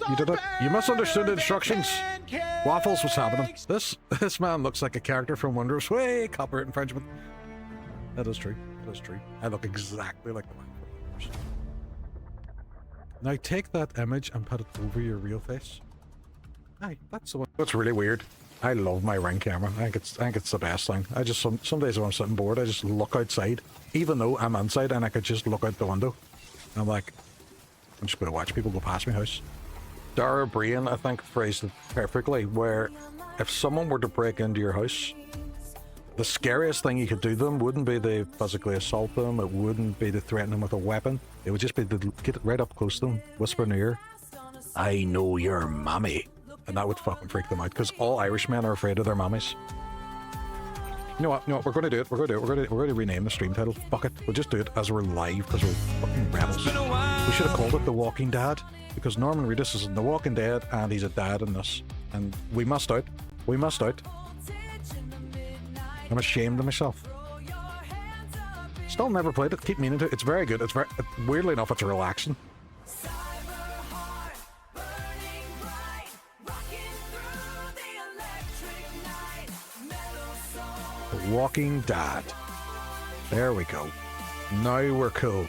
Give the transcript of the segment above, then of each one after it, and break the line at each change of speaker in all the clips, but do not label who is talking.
You did it. You misunderstood the instructions. Waffles, what's happening? This man looks like a character from Wondrous Way. Copyright infringement. That is true. That is true. I look exactly like the man from Wondrous. Now take that image and put it over your real face. Aye, that's the one. That's really weird. I love my Ring camera. I think it's the best thing. I just some days when I'm sitting bored, I just look outside, even though I'm inside, and I could just look out the window. And I'm like, I'm just going to watch people go past my house. Dara Brian, I think, phrased it perfectly, where if someone were to break into your house, the scariest thing you could do to them wouldn't be to physically assault them, it wouldn't be to threaten them with a weapon, it would just be to get right up close to them, whisper in their ear, I know your mommy. And that would fucking freak them out, because all Irishmen are afraid of their mummies. You know what, we're going to do it, we're going to rename the stream title. Fuck it, we'll just do it as we're live, because we're fucking rebels. We should have called it The Walking Dad, because Norman Reedus is in The Walking Dead, and he's a dad in this. And we must out. We must out. I'm ashamed of myself. Still never played it, keep meaning to. It's very good, weirdly enough, it's relaxing. Walking Dad. There we go. Now we're cool.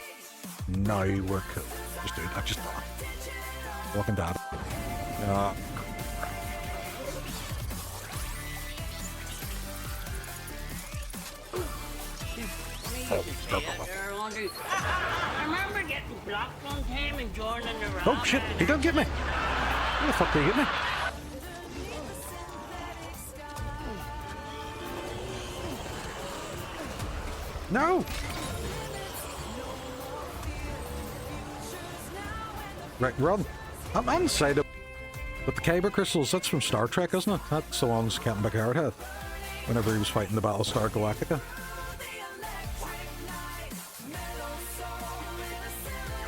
Now we're cool. Just do it. I've just done it. Walking Dad.
I remember getting blocked one time and joining the rock.
Oh shit, he didn't get me. Where the fuck did he get me? No! Right, run. I'm inside of... But the Kyber crystals, that's from Star Trek, isn't it? That's the ones Captain Picard had. Whenever he was fighting the Battlestar Galactica.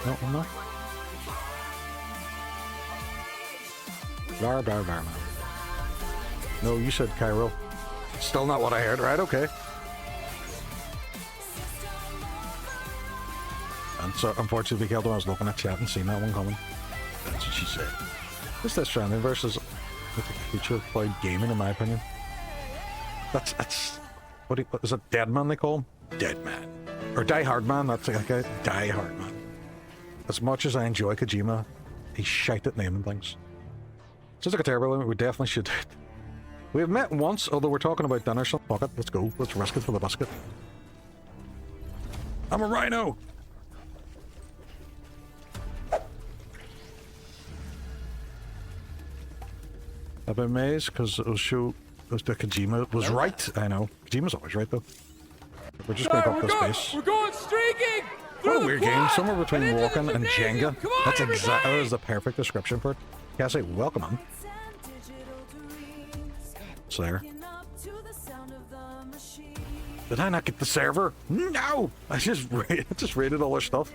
No, I'm not. Bar, bar, bar, man. No, you said Cairo. Still not what I heard, right? Okay. And so, unfortunately, we killed him. I was looking at chat and seeing that one coming. That's what she said. This Death Stranding versus the future of cloud gaming, in my opinion. That's what is it? Dead Man they call him? Dead Man. Or Die Hard Man, that's like a Die Hard Man. As much as I enjoy Kojima, he's shite at naming things. Sounds like a terrible limit, we definitely should do it. We have met once, although we're talking about dinner, so fuck it, let's go. Let's risk it for the biscuit. I'm a rhino! I've been amazed because it'll show the Kojima was right. I know. Kojima's always right though. We're just going up this space.
We're going streaking!
What a weird game. Somewhere between walking and Jenga. That's exactly that is the perfect description for it. Cassie, welcome on. It's there. Did I not get the server? No! I just raided all their stuff.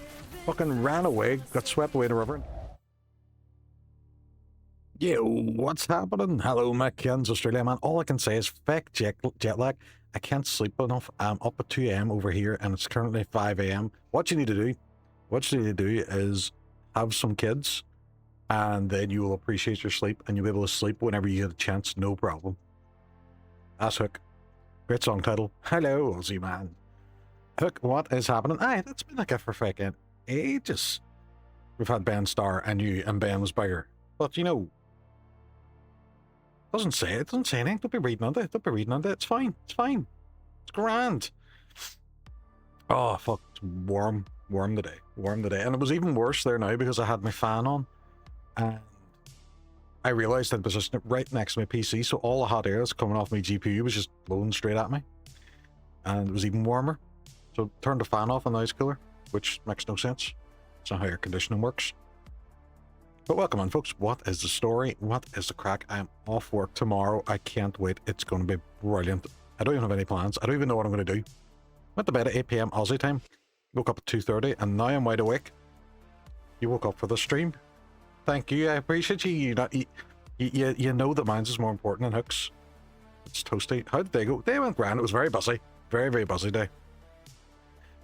Fucking ran away, got swept away the river. Yo, what's happening? Hello, my Ken's Australia, man. All I can say is fake jet lag. I can't sleep enough. I'm up at 2 AM over here, and it's currently 5 AM. What you need to do is have some kids, and then you will appreciate your sleep, and you'll be able to sleep whenever you get a chance, no problem. That's Hook. Great song title. Hello, Aussie man. Hook, what is happening? Aye, that's been like a for fucking ages. We've had Ben Starr and you, and Ben was bigger. But you know, doesn't say anything. Don't be reading on it. Don't be reading on it. It's fine. It's fine. It's grand. Oh fuck, it's warm today. Warm today. And it was even worse there now because I had my fan on. And I realized I'd positioned it right next to my PC, so all the hot air that's coming off my GPU was just blowing straight at me. And it was even warmer. So turned the fan off and now it's cooler, which makes no sense. It's not how air conditioning works. But welcome on, folks. What is the story? What is the crack? I'm off work tomorrow. I can't wait. It's going to be brilliant. I don't even have any plans. I don't even know what I'm going to do. Went to bed at 8 PM Aussie time. Woke up at 2:30 and now I'm wide awake. You woke up for the stream. Thank you. I appreciate you. You know that mine's is more important than Hook's. It's toasty. How did they go? They went grand. It was very busy. Very, very busy day.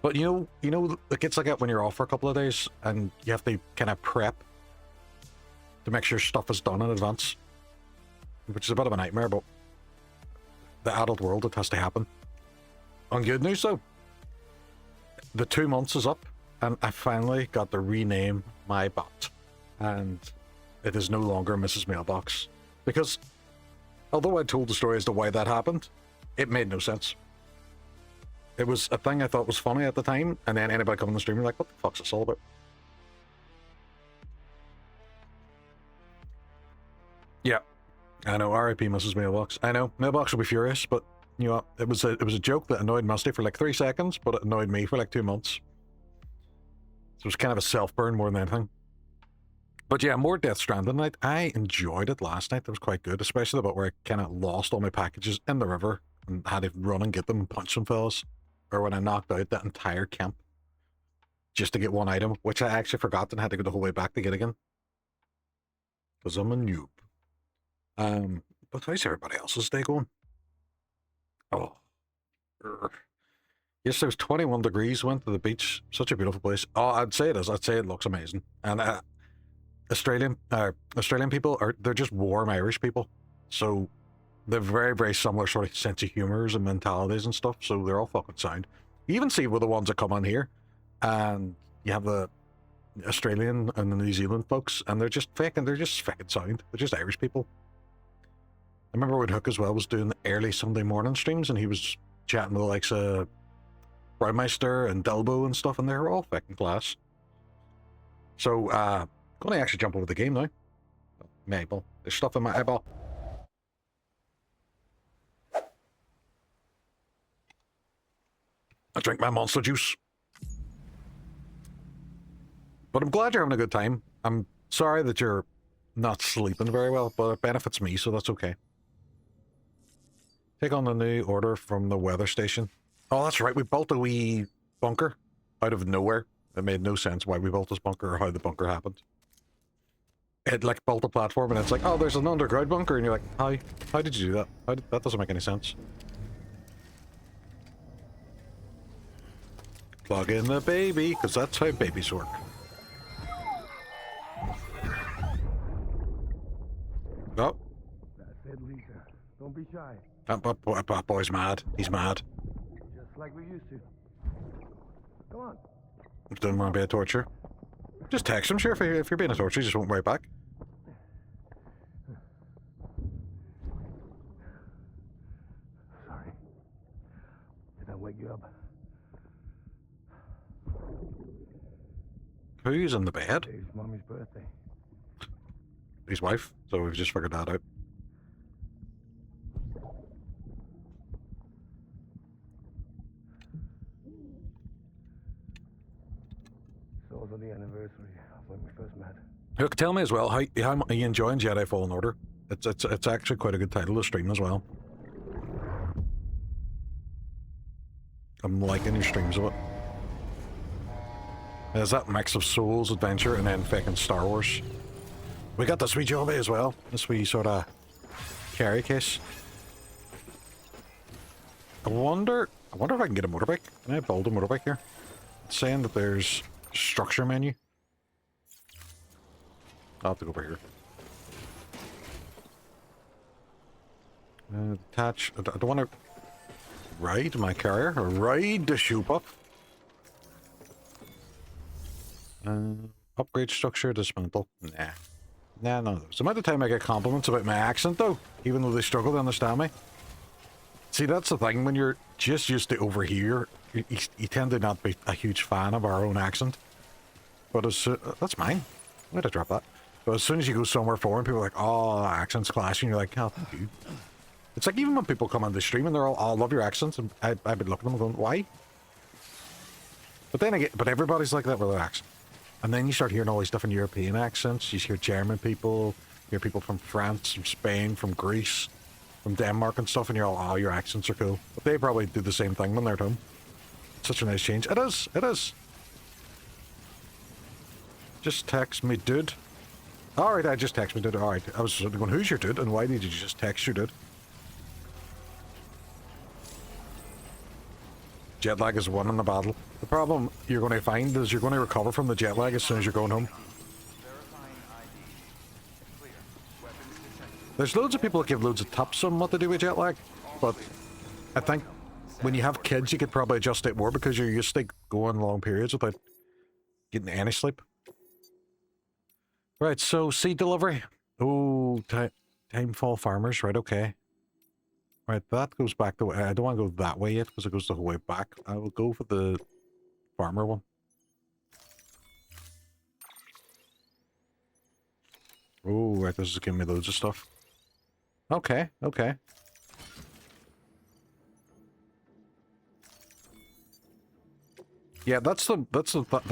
But you know, like it's like that when you're off for a couple of days and you have to kind of prep to make sure stuff is done in advance. Which is a bit of a nightmare, but the adult world, it has to happen. On good news though, the 2 months is up, and I finally got to rename my bot. And it is no longer Mrs. Mailbox. Because, although I told the story as to why that happened, it made no sense. It was a thing I thought was funny at the time, and then anybody coming on the stream were like, what the fuck's this all about? Yeah, I know, RIP Mrs. Mailbox. I know, Mailbox will be furious, but you know, it was a joke that annoyed Musty for like 3 seconds, but it annoyed me for like 2 months. So it was kind of a self-burn more than anything. But yeah, more Death Stranding night. I enjoyed it last night. That was quite good, especially the bit where I kind of lost all my packages in the river and had to run and get them and punch some fellas. Or when I knocked out that entire camp just to get one item, which I actually forgot and had to go the whole way back to get again. Because I'm a noob. But how's everybody else's day going? Oh. Yes, it was 21 degrees, went to the beach. Such a beautiful place. Oh, I'd say it is. I'd say it looks amazing. And Australian people they're just warm Irish people. So they're very, very similar sort of sense of humors and mentalities and stuff. So they're all fucking sound. You even see with the ones that come on here, and you have the Australian and the New Zealand folks, and they're just fucking sound. They're just Irish people. I remember when Hook as well was doing the early Sunday morning streams, and he was chatting with the likes of Browmeister and Delbo and stuff, and they were all fucking class. So, gonna actually jump over the game now. My eyeball. There's stuff in my eyeball. I drink my monster juice. But I'm glad you're having a good time. I'm sorry that you're not sleeping very well, but it benefits me, so that's okay. Take on the new order from the weather station. Oh, that's right. We built a wee bunker out of nowhere. It made no sense why we built this bunker or how the bunker happened. It like built a platform and it's like, oh, there's an underground bunker, and you're like, how did you do that? That doesn't make any sense. Plug in the baby, because that's how babies work. Oh.
That's it, Lisa. Don't be shy.
That boy's mad. He's mad.
Just like we used to. Come on.
Doesn't want to be a torture. Just text him, sure. If you're being a torture, just won't write back.
Sorry. Did I wake you up?
Who's in the bed?
Today's Mommy's birthday.
His wife. So we've just figured that out.
It's also the anniversary of when we first met.
Look, tell me as well, how are you enjoying Jedi Fallen Order? It's actually quite a good title to stream as well. I'm liking your streams of it. There's that mix of Souls, adventure, and then fucking Star Wars. We got this wee jobby as well. This wee sort of carry case. I wonder if I can get a motorbike. Can I build a motorbike here? It's saying that there's structure menu. I'll have to go over here. Attach. I don't want to ride my carrier or ride the shoe pup. Upgrade structure, dismantle. Nah. Nah, none of those. The amount of time I get compliments about my accent, though, even though they struggle to understand me. See, that's the thing. When you're just used to over here, you tend to not be a huge fan of our own accent. But that's mine. I'm going to drop that. But as soon as you go somewhere foreign, people are like, oh, accent's clashing. You're like, oh, thank you. It's like even when people come on the stream and they're all, oh, I love your accents. And I've been looking at them going, why? But then again, but everybody's like that with their accent. And then you start hearing all these different European accents. You hear German people, you hear people from France, from Spain, from Greece, from Denmark and stuff, and you're all, oh, your accents are cool. But they probably do the same thing when they're at home. It's such a nice change. It is, it is. Just text me, dude. Alright, I just text me, dude. Alright, I was going, who's your dude, and why did you just text your dude? Jet lag is one in the battle. The problem you're going to find is you're going to recover from the jet lag as soon as you're going home. There's loads of people that give loads of tips on what to do with jet lag, but I think when you have kids, you could probably adjust it more because you're used to going long periods without getting any sleep. Right, so seed delivery. Oh, timefall farmers. Right, okay. Right, that goes back the way. I don't want to go that way yet because it goes the whole way back. I will go for the farmer one. Oh, right, this is giving me loads of stuff. Okay, okay. Yeah, that's the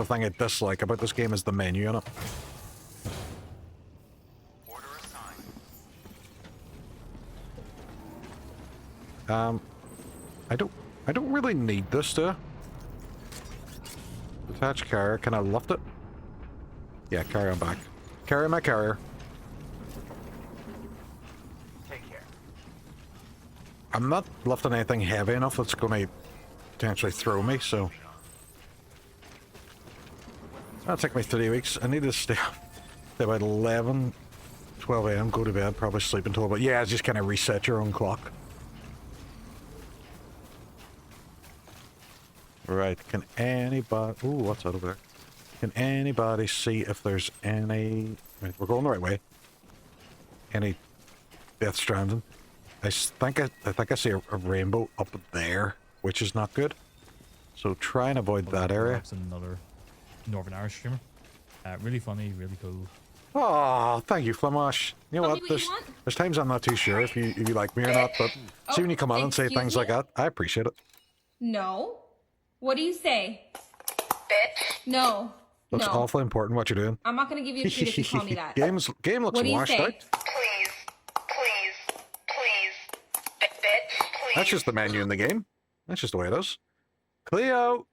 thing I dislike about this game is the menu in it.
Order assigned.
I don't really need this, do I? Attach carrier. Can I lift it? Yeah, carry on back. Carry my carrier.
Take care.
I'm not lifting anything heavy enough that's going to potentially throw me, so... That'll take me 3 weeks. I need to stay up about 11, 12 a.m., go to bed, probably sleep until about... Yeah, just kind of reset your own clock. Right, can anybody... Ooh, what's that over there? Can anybody see if there's any... Right, we're going the right way. Any Death Stranding. I think I see a rainbow up there, which is not good. So try and avoid that area.
Another Northern Irish streamer. Really funny, really cool.
Oh, thank you, Flamash. You know
Tell
what?
me what you want.
There's times I'm not too sure if you like me or not, but see when you come on and say
excuse
things
me?
like that, I appreciate it.
No. What do you say? Bitch. No.
Looks
no.
awfully important what you're doing.
I'm not gonna give you a treat if you call me that.
Game looks
What do you
washed
say?
out.
Please. Bitch, please.
That's just the menu in the game. That's just the way it is. Cleo!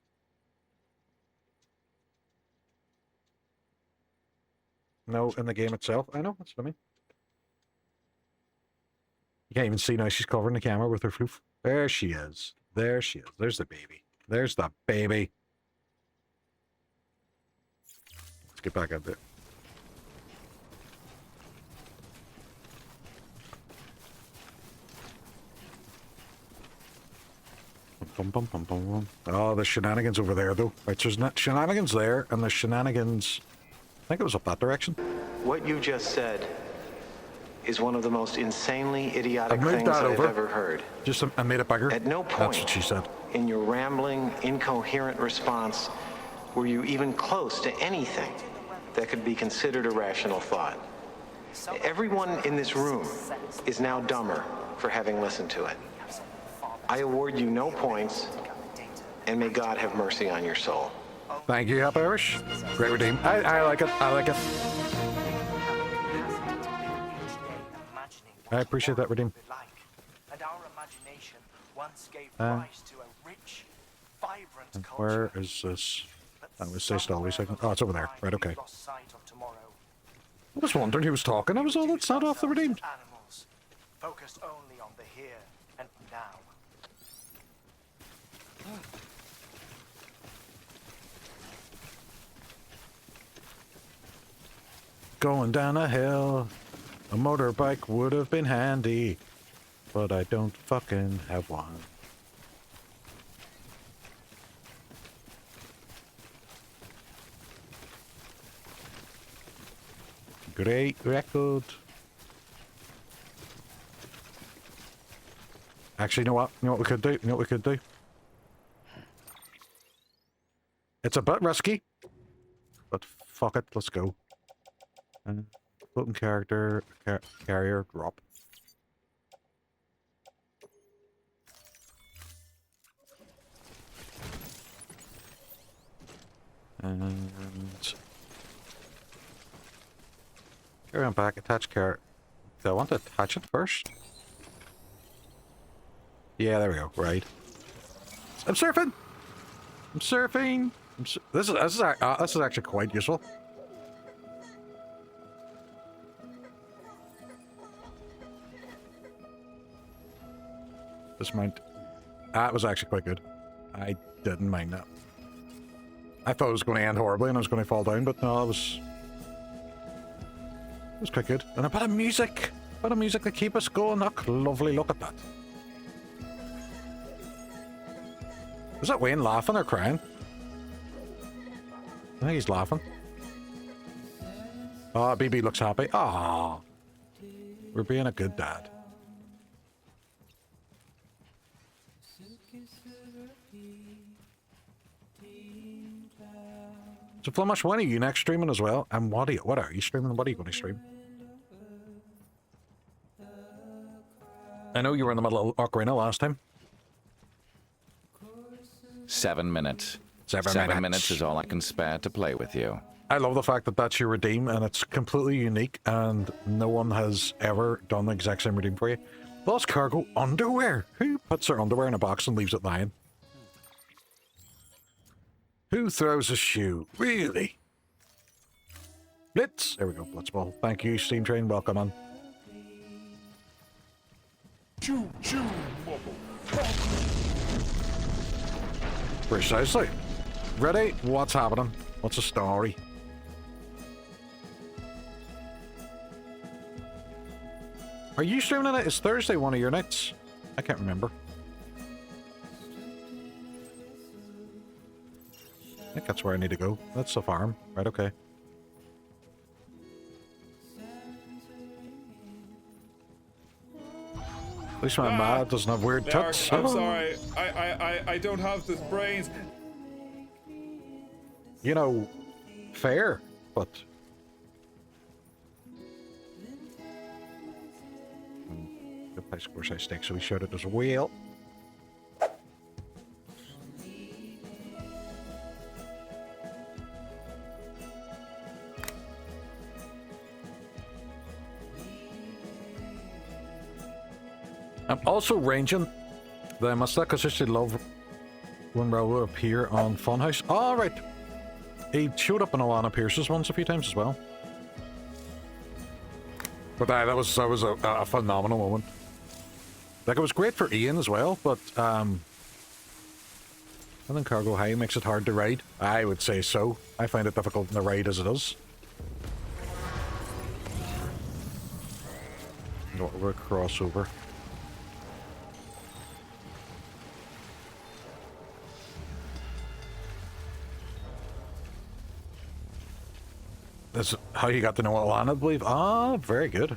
No, in the game itself. I know, that's what I mean. You can't even see now she's covering the camera with her floof. There she is. There she is. There's the baby. There's the baby. Let's get back up there. Bum, bum, bum, bum, bum. Oh, there's shenanigans over there, though. Right, so there's shenanigans there, and there's shenanigans... I think it was up that direction.
What you just said is one of the most insanely idiotic
moved
things
that
I've
over.
ever heard.
Just I made it bigger.
At no
That's
point
what she said.
in your rambling, incoherent response were you even close to anything that could be considered a rational thought. Everyone in this room is now dumber for having listened to it. I award you no points, and may God have mercy on your soul.
Thank you, Happy Irish. Great redeem. I like it. I like it. I appreciate that redeem.
And our imagination once gave
Uh,
rise to a rich, vibrant
And
culture.
where is this? I was say stall a second. Oh, it's over there. Right, okay.
Lost sight of tomorrow.
I was wondering who was talking. I was all that's not off the redeemed.
Animals, focused only on the here and now.
Going down a hill. A motorbike would have been handy. But I don't fucking have one. Great record. Actually, you know what? You know what we could do? You know what we could do? It's a bit risky. But fuck it, let's go. Floating character, carrier, drop. And... carry on back, attach carrot. Do I want to attach it first? Yeah, there we go, right. I'm surfing! I'm surfing! This is actually quite useful. Dismount. That was actually quite good. I didn't mind that. I thought it was going to end horribly and I was going to fall down, but no, it was quite good. And a bit of music! Bit of music to keep us going. Look, lovely. Look at that. Is that Wayne laughing or crying? I think he's laughing. Oh, BB looks happy. Ah, we're being a good dad. So Flemish, when are you next streaming as well? And what are you streaming? What are you going to stream? I know you were in the middle of Ocarina last time.
7 minutes.
7
minutes is all I can spare to play with you.
I love the fact that that's your redeem and it's completely unique and no one has ever done the exact same redeem for you. Lost cargo underwear. Who puts their underwear in a box and leaves it lying? Who throws a shoe? Really? Blitz. There we go, Blitzball. Thank you, Steam Train. Welcome on. Precisely. Ready? What's happening? What's the story? Are you streaming it? Is Thursday one of your nights? I can't remember. I think that's where I need to go. That's the farm. Right, okay. At least my mad doesn't have weird tuts.
I'm sorry. I don't have the brains.
You know, fair, but... Good place, of course, I steak, so we showed it as well. I'm also ranging the mustache because I actually love when Raoul would appear on Funhouse. All right. He showed up in Alana Pierce's ones a few times as well. But that was a phenomenal moment. Like, it was great for Ian as well, but I think Cargo High makes it hard to ride. I would say so. I find it difficult in the ride as it is. We're a crossover. That's how you got to know Alana, I believe. Ah, very good.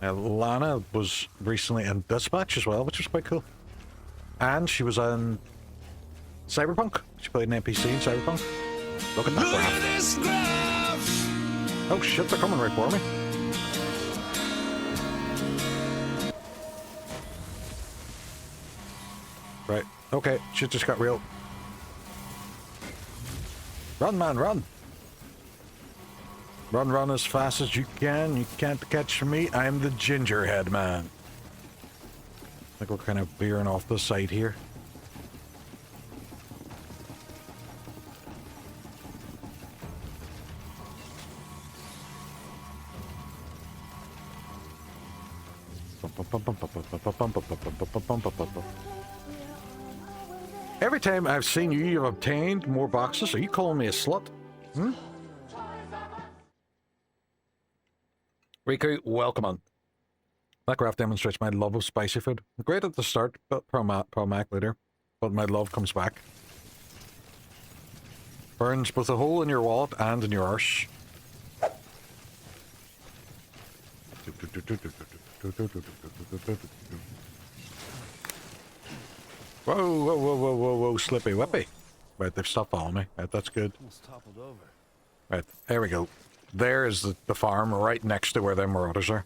Alana was recently in Dispatch as well, which was quite cool. And she was in Cyberpunk. She played an NPC in Cyberpunk. Look at that graph. Oh shit, they're coming right for me. Right, okay, shit just got real. Run, man, run! Run, run as fast as you can. You can't catch me. I'm the gingerhead man. I think we're kind of veering off the side here. Every time I've seen you, you've obtained more boxes. Are you calling me a slut? Hmm? Riku, welcome on. That graph demonstrates my love of spicy food. Great at the start, but problematic later. But my love comes back. Burns both a hole in your wallet and in your arse. Whoa, whoa, whoa, whoa, whoa, whoa, slippy whippy. Right, they've stopped following me. Right, that's good. Right, there we go. There is the farm right next to where them marauders are.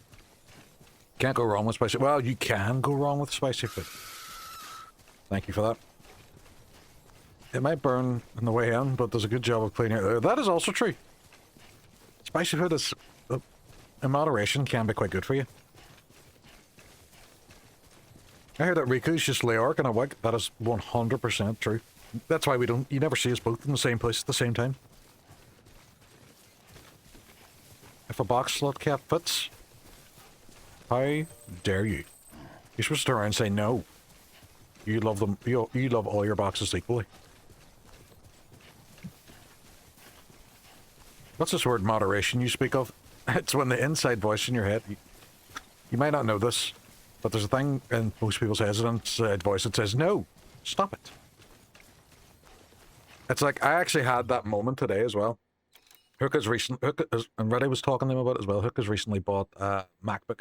Can't go wrong with spicy. Well, you can go wrong with spicy food. Thank you for that. It might burn on the way in, but there's a good job of cleaning it. That is also true. Spicy food is, in moderation, can be quite good for you. I heard that Riku's just Leoric and a wig. That is 100% true. That's why you never see us both in the same place at the same time. If a box slot cap fits, how dare you? You're supposed to turn around and say no. You love them. You love all your boxes equally. What's this word moderation you speak of? It's when the inside voice in your head. You might not know this, but there's a thing in most people's heads, inside voice that says, "No, stop it." It's like I actually had that moment today as well. And Reddy was talking to him about it as well. Hook has recently bought a MacBook,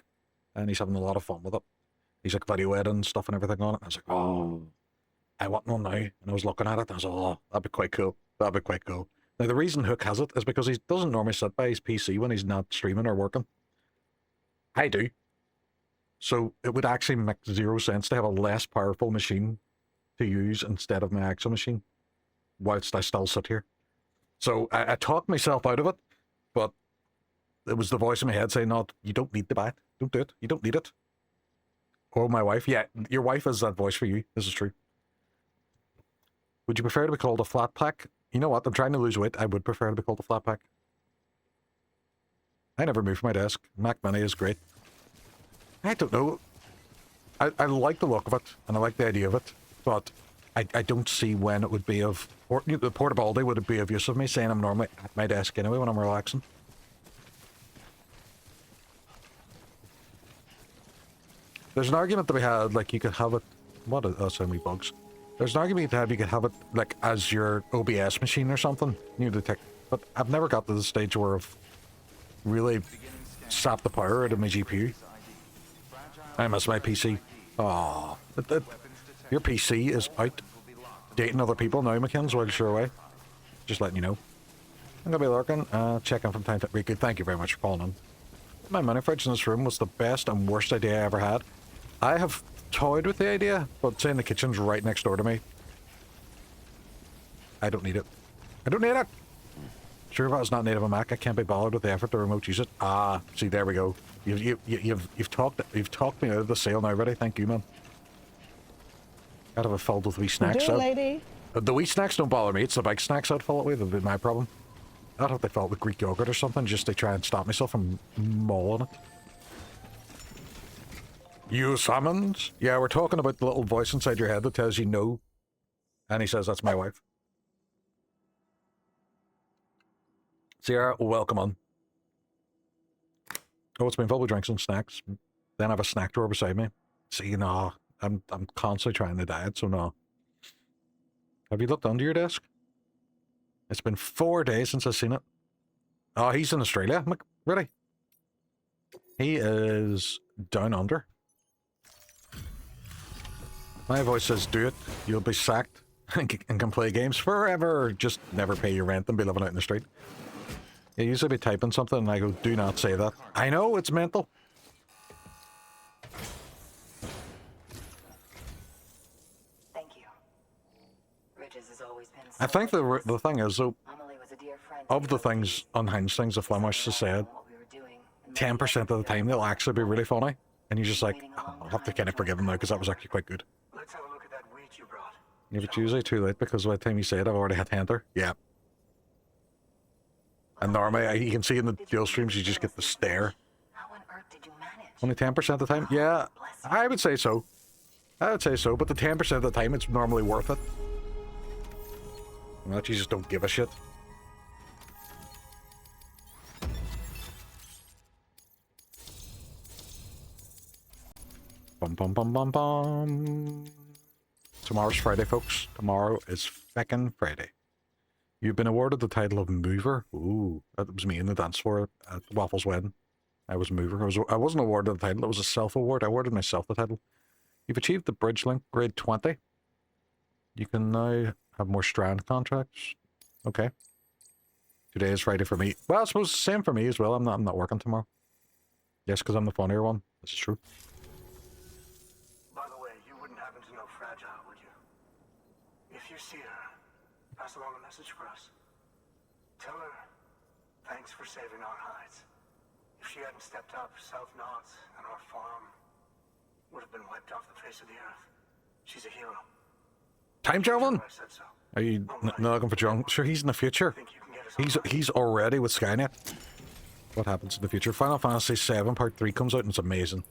and he's having a lot of fun with it. He's like video editing stuff and everything on it. I was like, oh, I want one now. And I was looking at it, and I was like, oh, that'd be quite cool. That'd be quite cool. Now, the reason Hook has it is because he doesn't normally sit by his PC when he's not streaming or working. I do. So it would actually make zero sense to have a less powerful machine to use instead of my actual machine whilst I still sit here. So I talked myself out of it, but it was the voice in my head saying, no, you don't need to buy it. Don't do it. You don't need it. Or my wife. Yeah, your wife is that voice for you. This is true. Would you prefer to be called a flat pack? You know what? I'm trying to lose weight. I would prefer to be called a flat pack. I never move from my desk. Mac Mini is great. I don't know. I like the look of it, and I like the idea of it, but I don't see when it would be of... Or, the portability would it be of use of me, saying I'm normally at my desk anyway when I'm relaxing. There's an argument that we had, like, you could have it... What are... Oh, so many bugs. There's an argument to have you could have it, like, as your OBS machine or something. You detect... But I've never got to the stage where I've really sapped the power out of my GPU. I miss my PC. Aww. Your PC is out dating other people now, McKinn's, while you're away. Just letting you know. I'm gonna be lurking, checking from time to time. Good, thank you very much for calling in. My mini fridge in this room was the best and worst idea I ever had. I have toyed with the idea, but saying the kitchen's right next door to me. I don't need it. I don't need it! Sure, if I was not native a Mac, I can't be bothered with the effort to remote use it. Ah, see, there we go. You've talked me out of the sale now already. Thank you, man. I'd have it filled with wee snacks.
Lady.
The wee snacks don't bother me. It's the big snacks I'd fill it with. That'd be my problem. I'd have to fill it with Greek yogurt or something just to try and stop myself from mauling it. You summoned? Yeah, we're talking about the little voice inside your head that tells you no. And he says, that's my wife. Sierra, welcome on. Oh, it's been filled with drinks and snacks. Then I have a snack drawer beside me. See, no, I'm constantly trying to diet, so no. Have you looked under your desk? It's been 4 days since I've seen it. Oh, he's in Australia. Really? He is down under. My voice says, do it. You'll be sacked and can play games forever. Just never pay your rent and be living out in the street. I usually be typing something and I go, do not say that. I know, it's mental.
Thank you. Ridges has always been so
I think the thing is, though, of the things, unhinged things, the Flemish has said, 10% of the time they'll actually be really funny. And you're just like, oh, I'll have to kind of forgive them now because that was actually quite good.
Let's have a look at that wheat you brought.
Yeah, but usually too late because by the time you say it, I've already had Enter. Yeah. And normally, you can see in the dual streams, you just get the stare.
How on earth did you manage?
Only 10% of the time? Yeah, I would say so. I would say so, but the 10% of the time, it's normally worth it. Well, you just don't give a shit. Bum bum bum bum bum. Tomorrow's Friday, folks. Tomorrow is feckin' Friday. You've been awarded the title of Mover. Ooh, that was me in the dance floor at Waffle's wedding. I was Mover. I wasn't awarded the title. It was a self-award. I awarded myself the title. You've achieved the Bridge Link grade 20. You can now have more Strand contracts. Okay. Today is Friday for me. Well, I suppose the same for me as well. I'm not working tomorrow. Yes, because I'm the funnier one. This is true.
By the way, you wouldn't happen to know Fragile, would you? If you see her, pass along a message for us. Tell her, thanks for saving our hides. If she hadn't stepped up, South Knots and our farm would have been wiped off the face of the earth. She's a hero.
Time traveling?
I said so.
Are you not looking for John? Sure, he's in the future. He's already with Skynet. What happens in the future? Final Fantasy VII Part 3 comes out and it's amazing.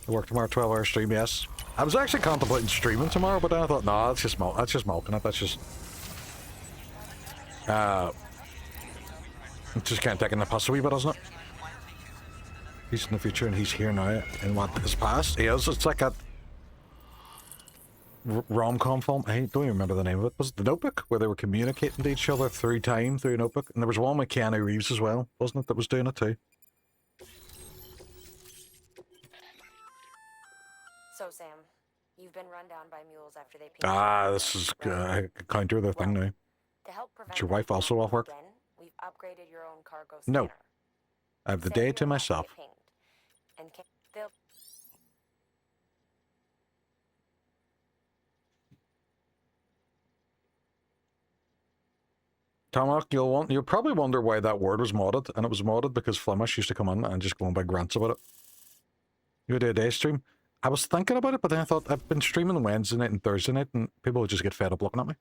I work tomorrow, 12-hour stream, yes. I was actually contemplating streaming tomorrow, but then I thought, nah, that's just milking it. That's just... just kind of taking the piss a wee bit, isn't it? He's in the future and he's here now, and what is past? He is. It's like a rom-com film. I don't even remember the name of it. Was it The Notebook? Where they were communicating to each other through time, through a notebook? And there was one with Keanu Reeves as well, wasn't it, that was doing it too?
So, Sam, you've been run down by mules after they...
This is counter their thing now.
To help prevent
Is your wife also off work?
again, we've upgraded your own cargo
No.
scanner.
I have the day to myself.
And they'll...
Tarmac, you'll probably wonder why that word was modded, and it was modded because Flemish used to come in and just go on by grants about it. You would do a day stream. I was thinking about it, but then I thought I've been streaming Wednesday night and Thursday night, and people would just get fed up looking at me.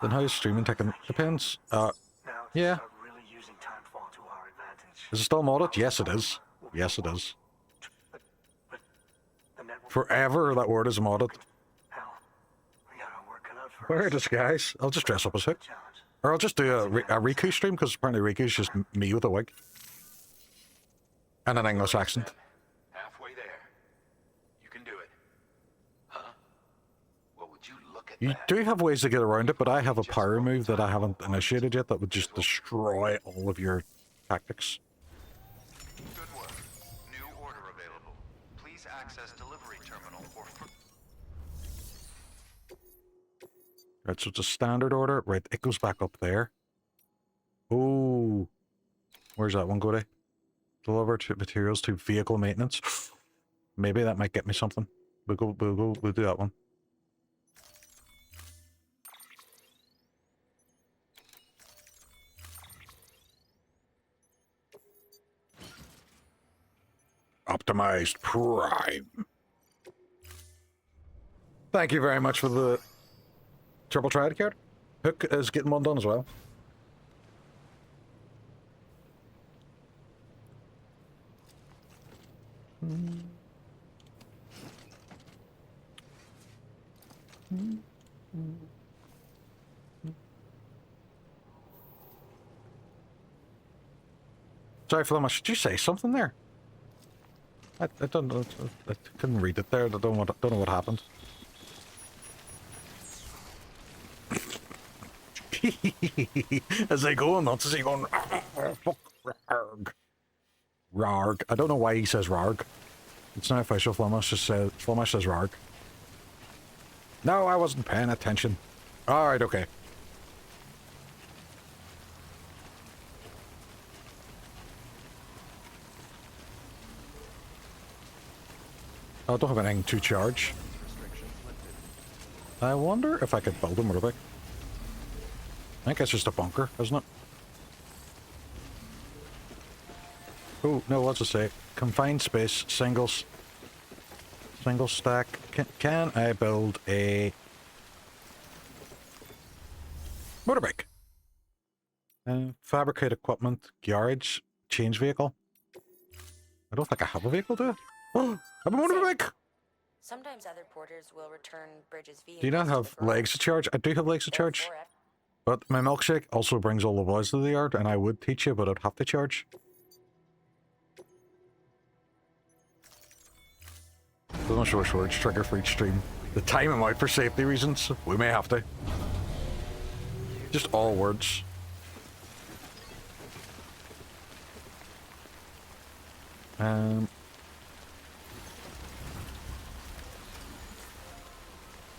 Then how is streaming taking? Depends. Yeah. Is it still modded? Yes, it is. Yes, it is. Forever, that word is modded. Where disguise? I'll just dress up as Hook. Or I'll just do a Riku stream, because apparently Riku's just me with a wig. And an English accent.
Halfway there. You can do it. Huh? What would you look at
You do have ways to get around it, but I have a power move that I haven't initiated yet that would just destroy all of your tactics.
Good work. New order available. Please access delivery terminal or...
Right, so it's a standard order. Right, it goes back up there. Ooh. Where's that one go to? Deliver to materials to vehicle maintenance. Maybe that might get me something. We'll do that one. Optimized Prime. Thank you very much for the triple triad card. Hook is getting one done as well. Sorry for that. Did you say something there? I don't know. I couldn't read it there. I don't know what happened. As they go nuts, as he going, fuck, rarg. Rarg. I don't know why he says rarg. It's not official. Flemish says rarg. No, I wasn't paying attention. Alright, okay. I don't have anything to charge. I wonder if I could build a motorbike. I think it's just a bunker, isn't it? Oh, no, what's it say? Confined space, single stack. Can I build a motorbike? Fabricate equipment, garage, change vehicle. I don't think I have a vehicle, do I? Oh, I have a motorbike!
Sometimes other porters will return Bridges' vehicles.
Do you not have legs to charge? I do have legs to charge. But my milkshake also brings all the boys to the yard, and I would teach you, but I'd have to charge. I'm not sure which words trigger for each stream. The time them out for safety reasons. We may have to. Just all words.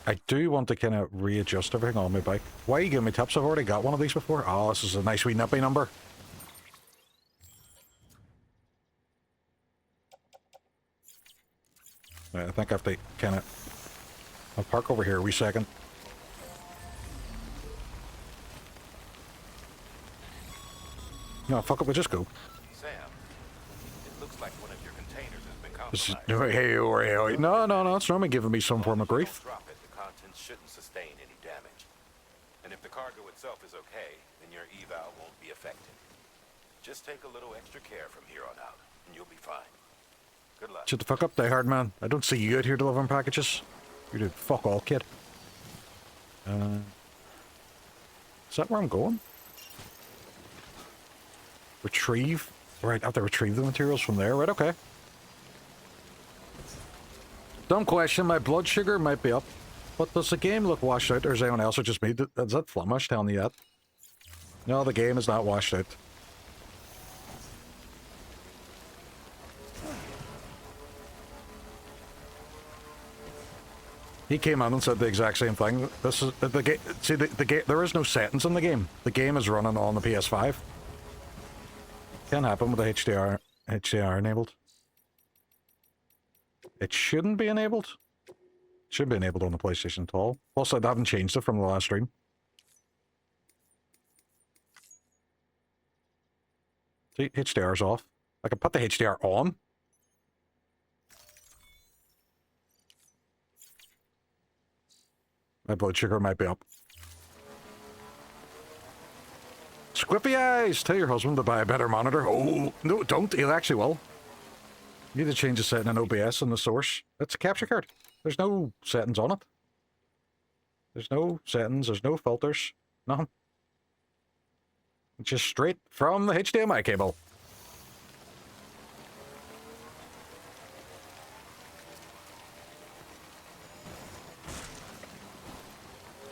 I do want to kind of readjust everything on my bike. Why are you giving me tips? I've already got one of these before. Oh, this is a nice wee nippy number. Right, I think I have to kind of... I'll park over here a wee second. No, fuck it, we'll just go.
Sam, it looks like one of your containers has been compromised.
Hey, no, it's normally giving me some form of grief.
Drop it, the contents shouldn't sustain any damage. And if the cargo itself is okay, then your eval won't be affected. Just take a little extra care from here on out, and you'll be fine. Good luck.
Shut the fuck up, Die Hard Man. I don't see you out here delivering packages. You did fuck all, kid. Is that where I'm going? Retrieve? Right, I have to retrieve the materials from there. Right, okay. Dumb question, my blood sugar might be up. But does the game look washed out, or is anyone else, or just me? Is that Flemish telling you that? No, the game is not washed out. He came on and said the exact same thing. This is the game. See, the game. There is no settings in the game. The game is running on the PS5. Can't happen with the HDR enabled. It shouldn't be enabled. It should be enabled on the PlayStation at all. Plus, I haven't changed it from the last stream. See, HDR's off. I can put the HDR on. My blood sugar might be up. Squippy eyes! Tell your husband to buy a better monitor. Oh, no, don't. He actually will. You need to change the setting in OBS in the source. It's a capture card. There's no settings on it. There's no settings. There's no filters. Nothing. It's just straight from the HDMI cable.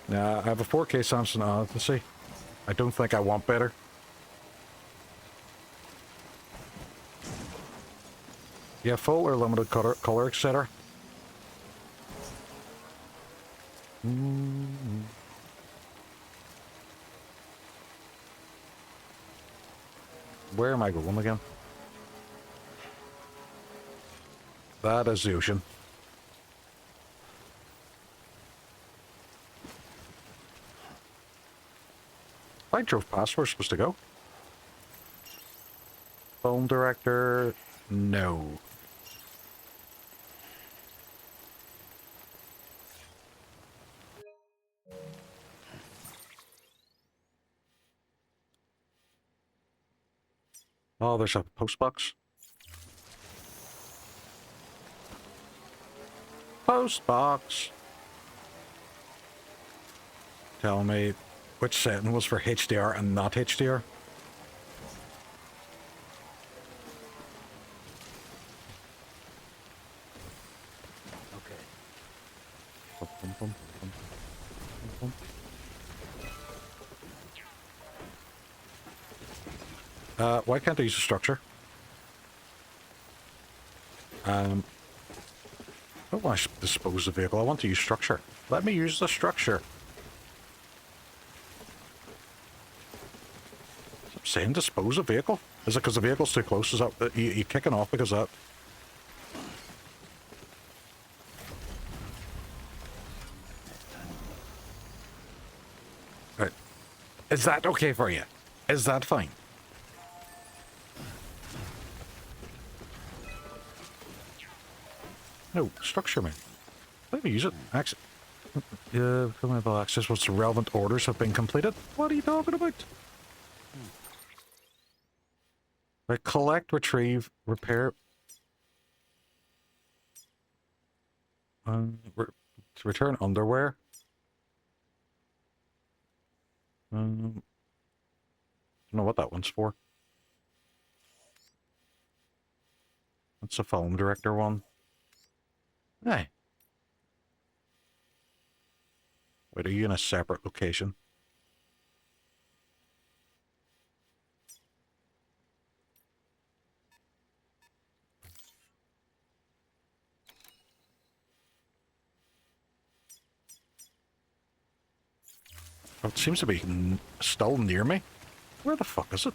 Now, I have a 4K Samsung. Let's see. I don't think I want better. Yeah, full or limited color, etc. Where am I going again? That is the ocean. I drove past where we're supposed to go. Film director, no. Oh, there's a post box. Post box. Tell me which setting was for HDR and not HDR. Okay. Why can't I use a structure? I don't want to dispose the vehicle. I want to use structure. Let me use the structure. I'm saying dispose of vehicle. Is it because the vehicle's too close? Is that you kicking off because of that? Right. Is that okay for you? Is that fine? No, structure, man. Let me use it. Access. Available access once the relevant orders have been completed. What are you talking about? Right, collect, retrieve, repair. To return underwear. Don't know what that one's for. That's a film director one. Hey. Wait, are you in a separate location? Oh, it seems to be still near me. Where the fuck is it?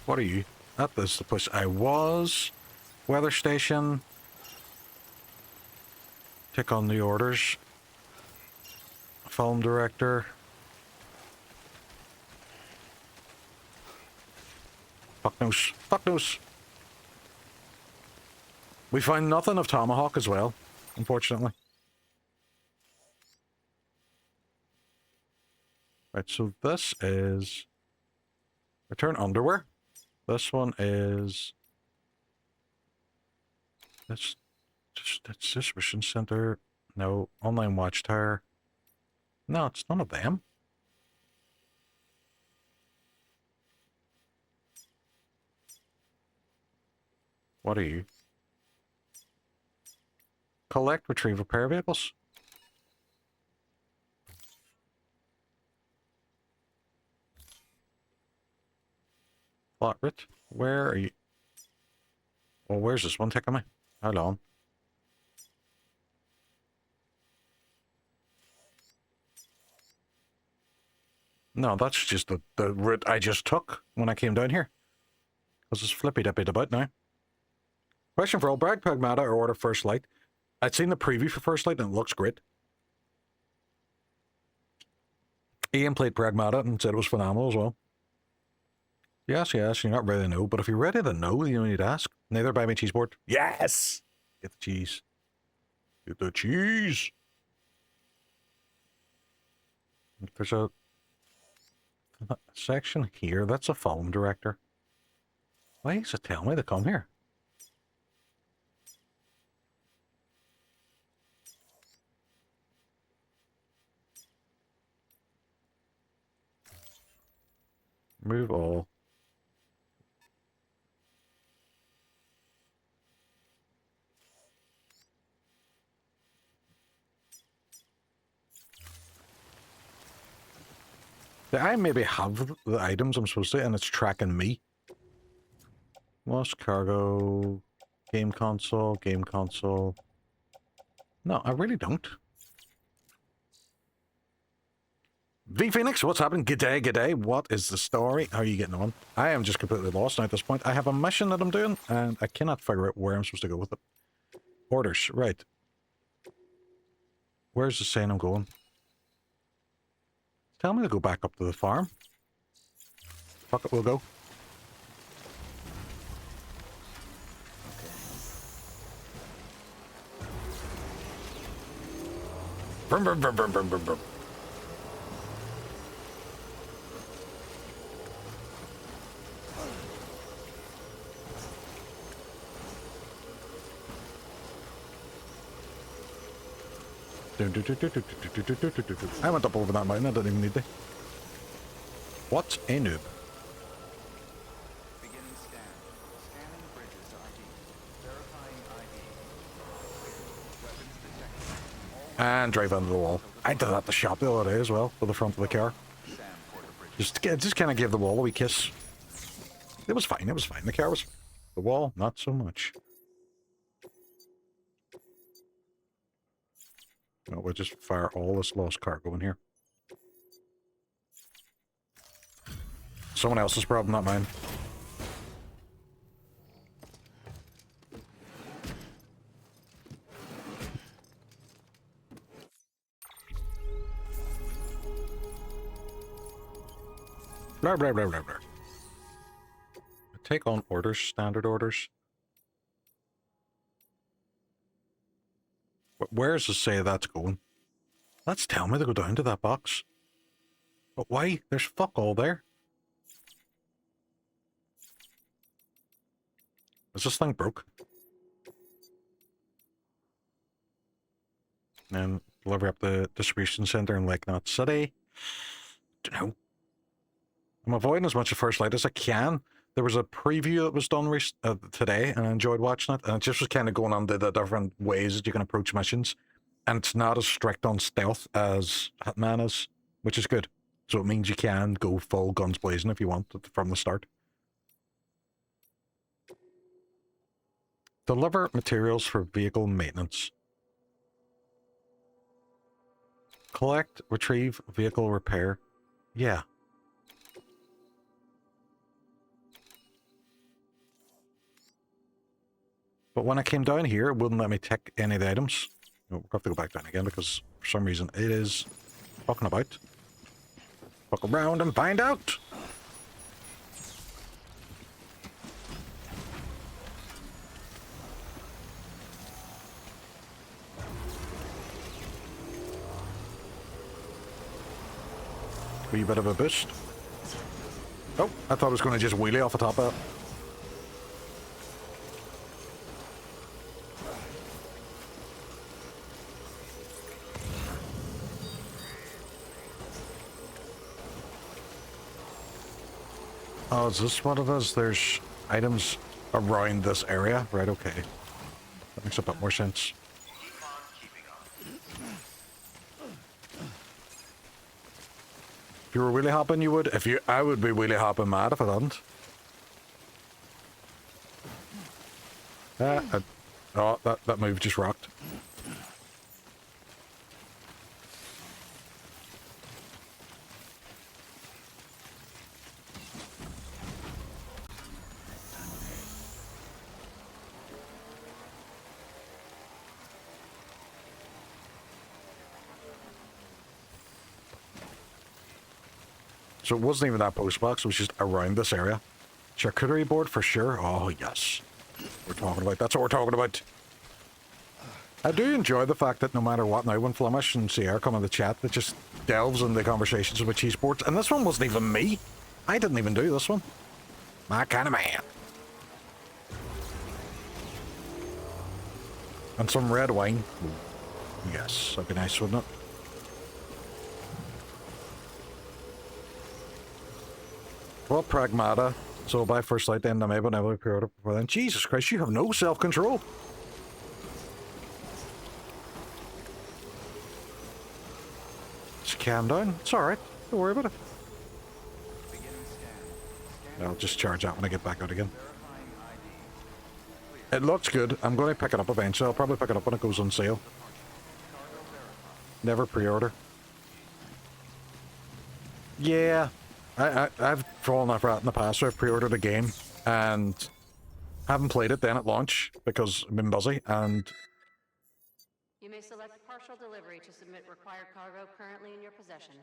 What are you? That is the place I was. Weather station. Tick on the orders. Film director. Fuck knows. Fuck knows. We find nothing of Tomahawk as well, unfortunately. Right, so this is... Return underwear. This one is... That's distribution center. No. Online watchtower. No, it's none of them. What are you? Collect, retrieve, repair vehicles. Plot it. Where are you? Well, where's this one taking me? How long? No, that's just the route I just took when I came down here. Because it's flippy-dippy about now. Question for all. Bragg Pragmata or Order First Light? I'd seen the preview for First Light and it looks great. Ian played Pragmata and said it was phenomenal as well. Yes, you're not ready to know, but if you're ready to know, you don't need to ask. Neither buy me cheese board. Yes! Get the cheese. Get the cheese! There's a section here. That's a film director. Why does it tell me to come here? Move all. I maybe have the items I'm supposed to, and it's tracking me. Lost cargo, game console, game console. No, I really don't. V Phoenix, what's happening? G'day, g'day. What is the story? How are you getting on? I am just completely lost now at this point. I have a mission that I'm doing, and I cannot figure out where I'm supposed to go with it. Orders, right. Where's the saying I'm going? Tell me to go back up to the farm. Fuck it, we'll go. Brum, brum, brum, brum, brum, brum, brum. I went up over that mountain, I didn't even need to. What's a noob?
Beginning scan. Scanning bridges ID. Verifying ID. Weapons detected.
And drive under the wall. I did that at the shop the other day as well, with the front of the car. Just kind of gave the wall a wee kiss. It was fine, it was fine. The car was... The wall, not so much. No, we'll just fire all this lost cargo in here. Someone else's problem, not mine. Blah, blah, blah, blah, blah. Take on orders, standard orders. Where does it say that's going? That's telling me to go down to that box. But why? There's fuck all there. Is this thing broke? And deliver up the distribution center in Lake Knot City. Dunno. I'm avoiding as much of First Light as I can. There was a preview that was done today, and I enjoyed watching it. And it just was kind of going on to the different ways that you can approach missions. And it's not as strict on stealth as Hitman is, which is good. So it means you can go full guns blazing if you want from the start. Deliver materials for vehicle maintenance. Collect, retrieve, vehicle repair. Yeah. But when I came down here, it wouldn't let me take any of the items. We'll have to go back down again because for some reason it is fucking about. Fuck around and find out! Wee bit of a boost. Oh, I thought it was going to just wheelie off the top of it. Oh, is this what it is? There's items around this area? Right, okay. That makes a bit more sense. If you were wheelie hopping, you would. I would be wheelie hopping mad if I didn't. Oh, that move just rocked. So it wasn't even that post box, it was just around this area. Charcuterie board for sure. Oh, yes. We're talking about. That's what we're talking about. I do enjoy the fact that no matter what now, when Flemish and Sierra come in the chat, that just delves into conversations about cheese boards. And this one wasn't even me. I didn't even do this one. My kind of man. And some red wine. Ooh. Yes, that'd be nice, wouldn't it? Well, Pragmata. So by first light, then I'm able to pre-order before then. Jesus Christ, you have no self-control. Just calm down. It's alright. Don't worry about it. I'll just charge that when I get back out again. It looks good. I'm going to pick it up eventually. I'll probably pick it up when it goes on sale. Never pre-order. Yeah. I've fallen off that in the past. So I've pre-ordered a game and haven't played it then at launch because I've been busy, and
you may select partial delivery to submit required cargo currently in your possession.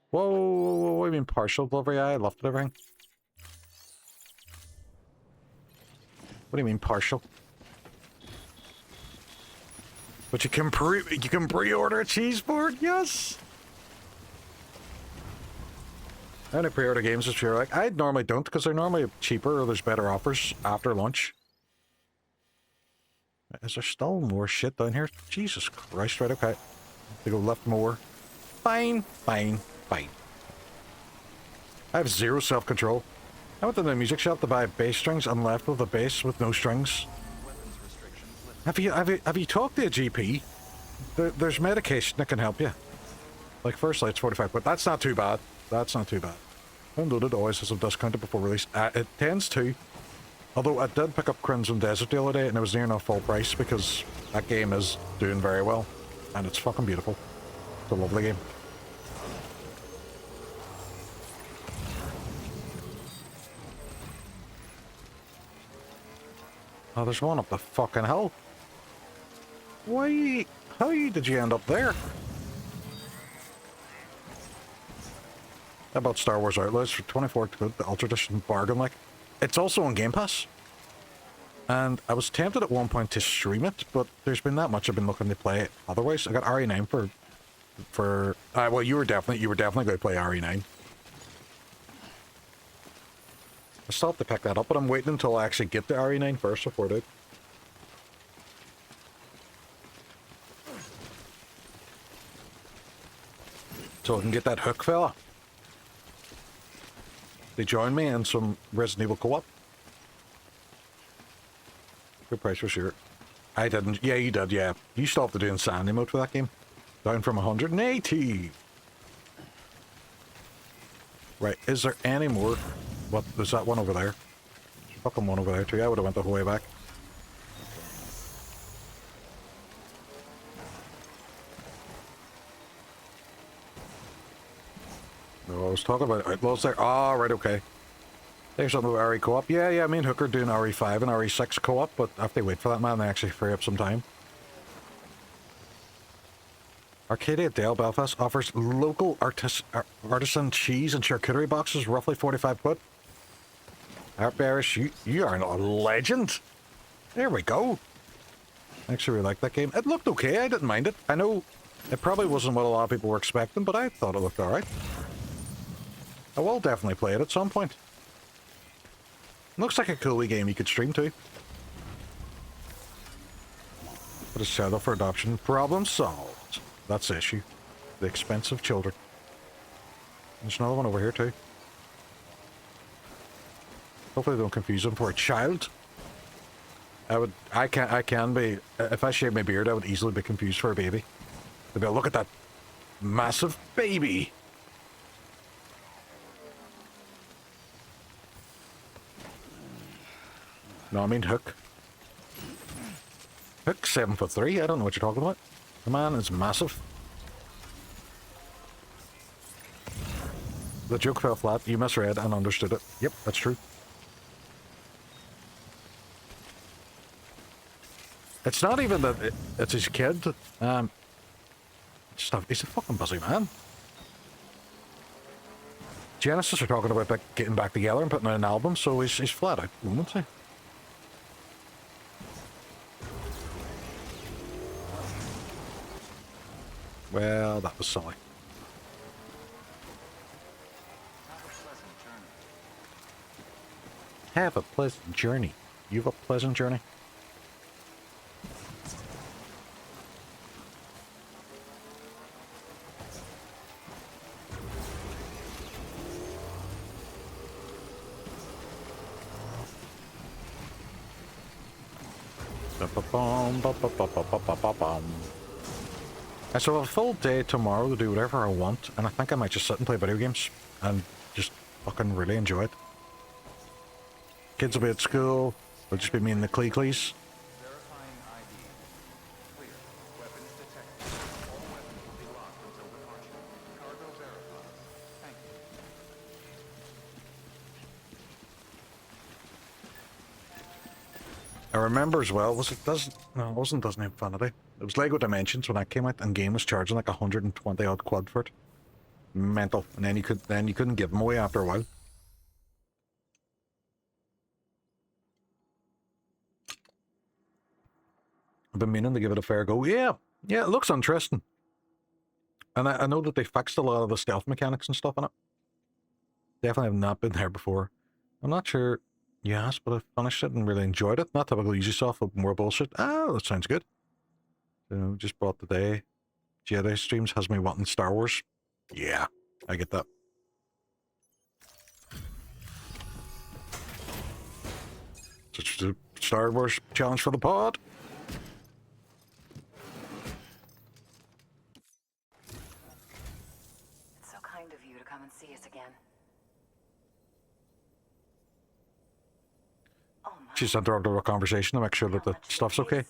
whoa, what do you mean partial delivery? I love delivering. What do you mean partial? But you can pre-order a cheese board, yes. I only pre-order games this year. Like I normally don't because they're normally cheaper or there's better offers after lunch. Is there still more shit down here? Jesus Christ! Right, okay. To go left more. Fine. I have zero self-control. I went to the music shop to buy bass strings and left with a bass with no strings. Have you talked to a GP? There's medication that can help you. Like first light's 45, but that's not too bad. That's not too bad. Unloaded always has a discounted before release. It tends to. Although I did pick up Crimson Desert the other day and it was near enough full price because that game is doing very well. And it's fucking beautiful. It's a lovely game. Oh, there's one up the fucking hill. Why? How did you end up there? How about Star Wars Outlaws for 24 quid, the Ultra Edition bargain like? It's also on Game Pass. And I was tempted at one point to stream it, but there's been that much I've been looking to play it otherwise. I got RE9 well, you were definitely going to play RE9. I still have to pick that up, but I'm waiting until I actually get the RE9 first before I do. So I can get that hook fella. They join me in some Resident Evil co-op. Good price for sure. I didn't. Yeah, you did, yeah. You stopped to do insanity mode for that game. Down from 180. Right, is there any more? What, there's that one over there. There's fucking one over there too. I would have went the whole way back. No, I was talking about Outlaws there. Ah, right, okay. There's something with RE co-op. Yeah, me and Hooker doing RE5 and RE6 co-op, but I have to wait for that, man. They actually free up some time. Arcadia Dale Belfast offers local artisan cheese and charcuterie boxes, roughly 45 quid. Art Bearish, you are a legend. There we go. I actually really like that game. It looked okay. I didn't mind it. I know it probably wasn't what a lot of people were expecting, but I thought it looked alright. I will definitely play it at some point. Looks like a cool wee game you could stream too. But it's set up for adoption. Problem solved. That's the issue. The expense of children. There's another one over here too. Hopefully they don't confuse them for a child. I can be, if I shave my beard, I would easily be confused for a baby. They'd be like, look at that massive baby. No, I mean Hook. Hook 7'3". I don't know what you're talking about. The man is massive. The joke fell flat. You misread and understood it. Yep, that's true. It's not even that it's his kid. He's a fucking busy man. Genesis are talking about getting back together and putting out an album, so he's flat out, won't he? Well, that was silly. Have a pleasant journey. You have a pleasant journey. I still have a full day tomorrow to do whatever I want, and I think I might just sit and play video games and just fucking really enjoy it. Kids will be at school, it'll just be me and the Cleeclees. I remember as well, it wasn't Disney Infinity. It was Lego Dimensions when that came out, and game was charging like 120 odd quid for it. Mental. And then you couldn't give them away after a while. I've been meaning to give it a fair go. Yeah, it looks interesting. And I know that they fixed a lot of the stealth mechanics and stuff in it. Definitely have not been there before. I'm not sure. Yes, but I finished it and really enjoyed it. Not typical Ubisoft, but more bullshit. Ah, that sounds good. So, just bought the day. Jedi streams has me wanting Star Wars. Yeah, I get that. Such a Star Wars challenge for the pod.
It's so kind of you to come and see us again.
She's interrupted our conversation to make sure that the stuff's okay.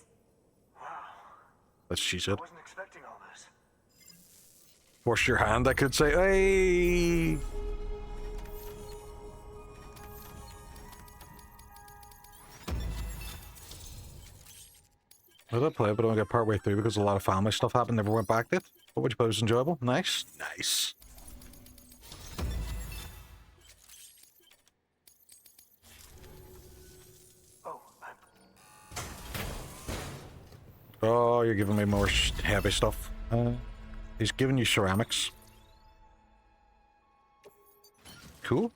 That's what she said.
I wasn't expecting all this.
Force your hand, I could say. Hey! I did play it, but I only got part way through because a lot of family stuff happened. Never went back to it. But would you suppose it was enjoyable? Nice. Nice. Oh, you're giving me more heavy stuff. He's giving you ceramics. Cool.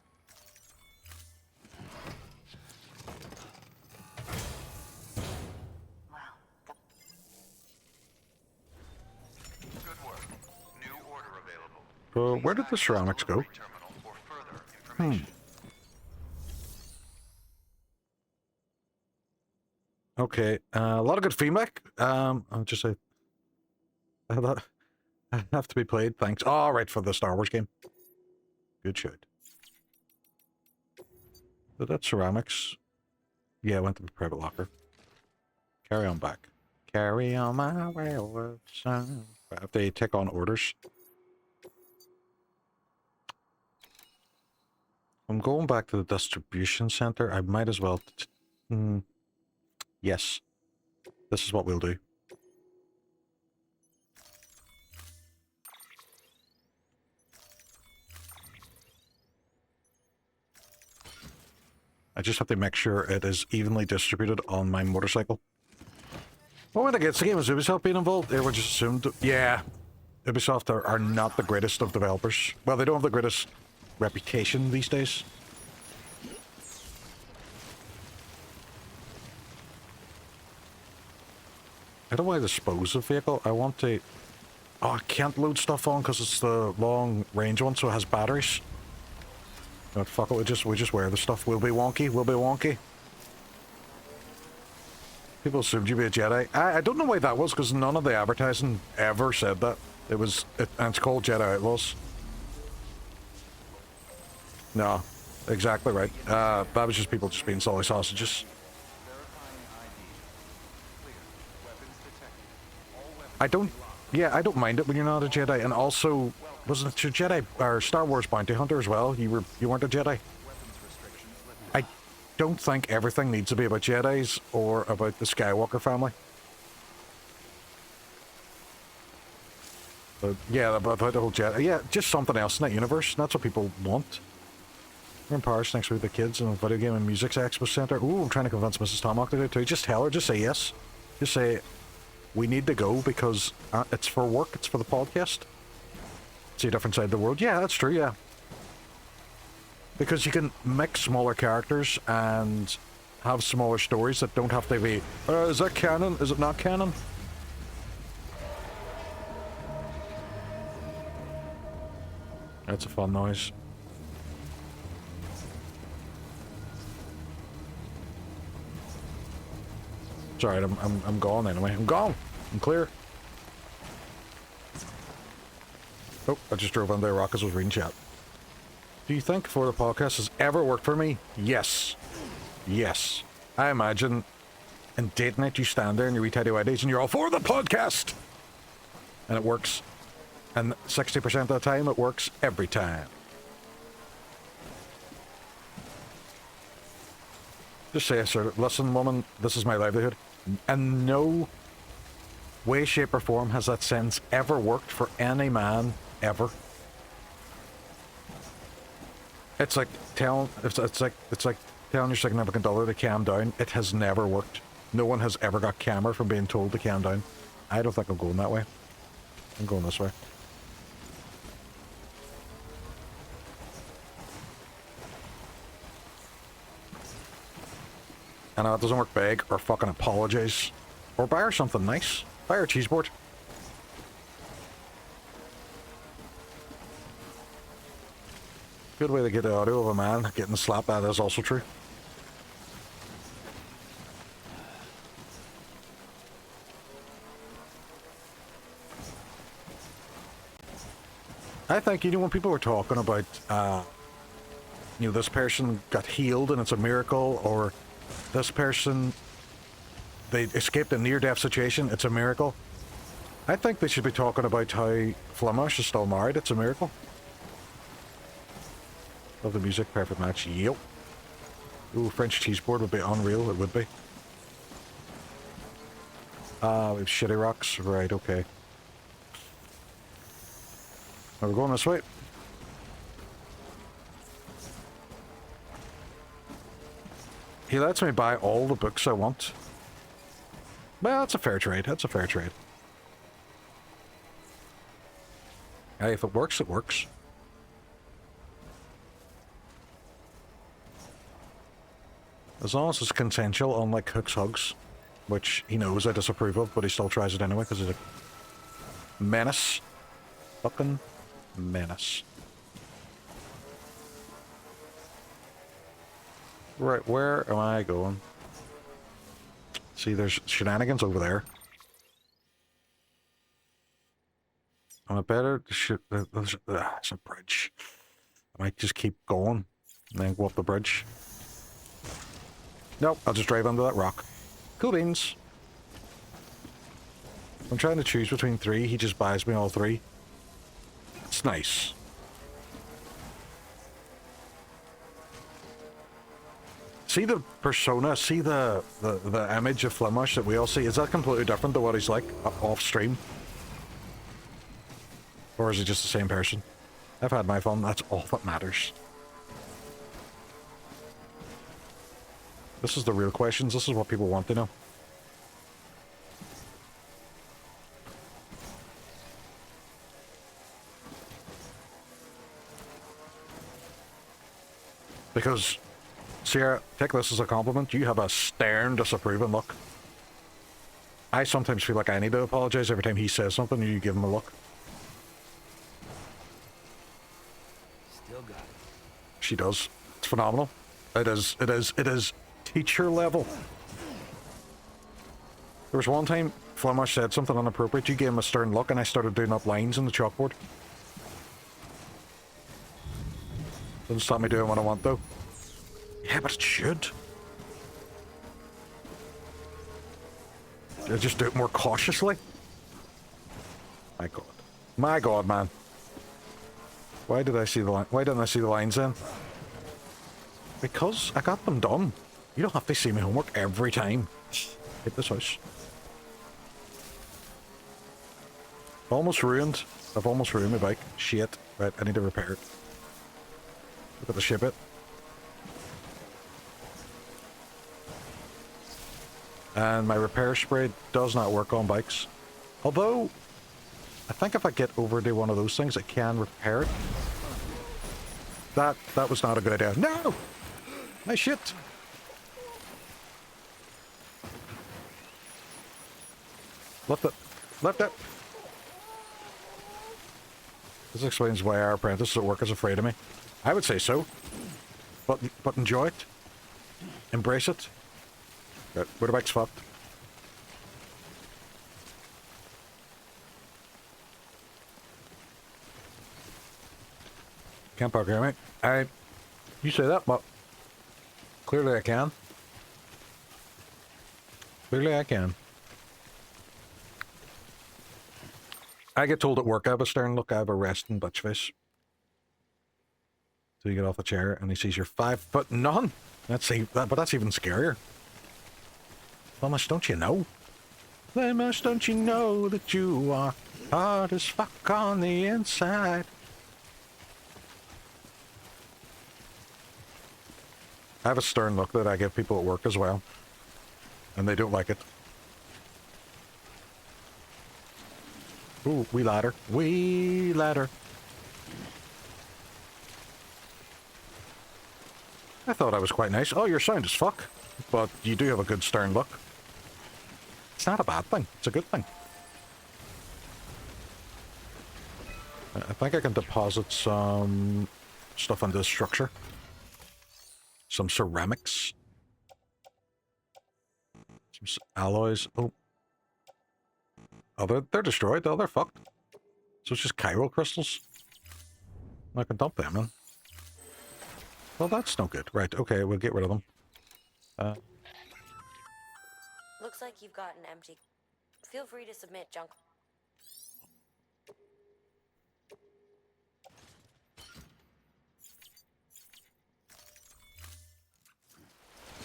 Where did the ceramics go? Okay, a lot of good feedback. I'll just say that I have to be played. Thanks. All right, for the Star Wars game. Good shit. So that's ceramics. Yeah, I went to the private locker. Carry on back. Carry on my wayward son. I have to take on orders. I'm going back to the distribution center. I might as well. Yes. This is what we'll do. I just have to make sure it is evenly distributed on my motorcycle. Well, when I get the game, is Ubisoft being involved? Everyone just assumed. Yeah. Ubisoft are not the greatest of developers. Well, they don't have the greatest reputation these days. I don't want to dispose of vehicle. I want to... Oh, I can't load stuff on because it's the long range one, so it has batteries. But fuck it, we just wear the stuff. We'll be wonky, we'll be wonky. People assumed you'd be a Jedi. I don't know why that was, because none of the advertising ever said that. And it's called Jedi Outlaws. No, exactly right. That was just people just being silly sausages. I don't mind it when you're not a Jedi, and also, wasn't it your Jedi, or Star Wars Bounty Hunter as well? You weren't a Jedi? I don't think everything needs to be about Jedis or about the Skywalker family. But yeah, about the whole Jedi, yeah, just something else in that universe, that's what people want. We're in Paris next week with the kids in a video game and music expo center. Ooh, I'm trying to convince Mrs. Tomahawk to do it too. Just tell her, just say yes. Just say, we need to go because it's for work, it's for the podcast. See a different side of the world. Yeah, that's true, yeah. Because you can mix smaller characters and have smaller stories that don't have to be, is that canon? Is it not canon? That's a fun noise. It's alright, I'm gone anyway. I'm gone! I'm clear. Oh, I just drove under a rock as I was reading chat. Do you think For the Podcast has ever worked for me? Yes. Yes. I imagine in date night you stand there in your wee tidy whities and you're all for the podcast! And it works. And 60% of the time it works every time. Just say, sir, listen woman, this is my livelihood. And no way, shape or form has that sentence ever worked for any man, ever. It's like telling telling your significant other to calm down. It has never worked. No one has ever got calmer from being told to calm down. I don't think I'm going that way. I'm going this way. I know it doesn't work big, or fucking apologize. Or buy her something nice. Buy her a cheese board. Good way to get the audio of a man getting slapped, that is also true. I think, you know, when people were talking about, you know, this person got healed and it's a miracle, or this person, they escaped a near-death situation, it's a miracle. I think they should be talking about how Flemish is still married, it's a miracle. Love the music, perfect match, yep. Ooh, French cheese board would be unreal, it would be. We have shitty rocks, right, okay. Now we're going this way. He lets me buy all the books I want. Well, that's a fair trade. That's a fair trade. Hey, if it works, it works. As long as it's consensual, unlike Hook's Hugs, which he knows I disapprove of, but he still tries it anyway because he's a menace. Fucking menace. Right, where am I going? See, there's shenanigans over there. Am I better? There's a bridge. I might just keep going and then go up the bridge. Nope, I'll just drive under that rock. Cool beans. I'm trying to choose between three. He just buys me all three. It's nice. See the persona, see the image of Flemish that we all see. Is that completely different to what he's like off stream? Or is he just the same person? I've had my fun, that's all that matters. This is the real questions, this is what people want to know. Because, Sierra, take this as a compliment, you have a stern, disapproving look. I sometimes feel like I need to apologize every time he says something and you give him a look.
Still got it.
She does. It's phenomenal. It is teacher level. There was one time Flemish said something inappropriate, you gave him a stern look and I started doing up lines in the chalkboard. Doesn't stop me doing what I want though. Yeah, but it should. I just do it more cautiously. My god. My god, man. Why did I see the line? Why didn't I see the lines then? Because I got them done. You don't have to see my homework every time. Hit this house. Almost ruined. I've almost ruined my bike. Shit. Right, I need to repair it. I've got to ship it. And my repair spray does not work on bikes. Although, I think if I get over to one of those things, it can repair it. That was not a good idea. No! My shit! Lift it. Lift it! This explains why our apprentice at work is afraid of me. I would say so. But enjoy it. Embrace it. Good. Motorbike's fucked. Can't park here, mate. You say that, but clearly I can. Clearly I can. I get told at work I have a stern look, I have a resting bitch face. So you get off the chair and he sees you're 5'0". But that's even scarier. Flemish, don't you know? Flemish, don't you know that you are hard as fuck on the inside? I have a stern look that I give people at work as well. And they don't like it. Ooh, wee ladder. Wee ladder. I thought I was quite nice. Oh, you're sound as fuck. But you do have a good stern look. It's not a bad thing. It's a good thing. I think I can deposit some stuff into the structure. Some ceramics. Some alloys. Oh. Oh, they're destroyed. Oh, they're fucked. So it's just chiral crystals. I can dump them in. Well, that's no good. Right, okay, we'll get rid of them.
Looks like you've got an empty. Feel free to submit junk.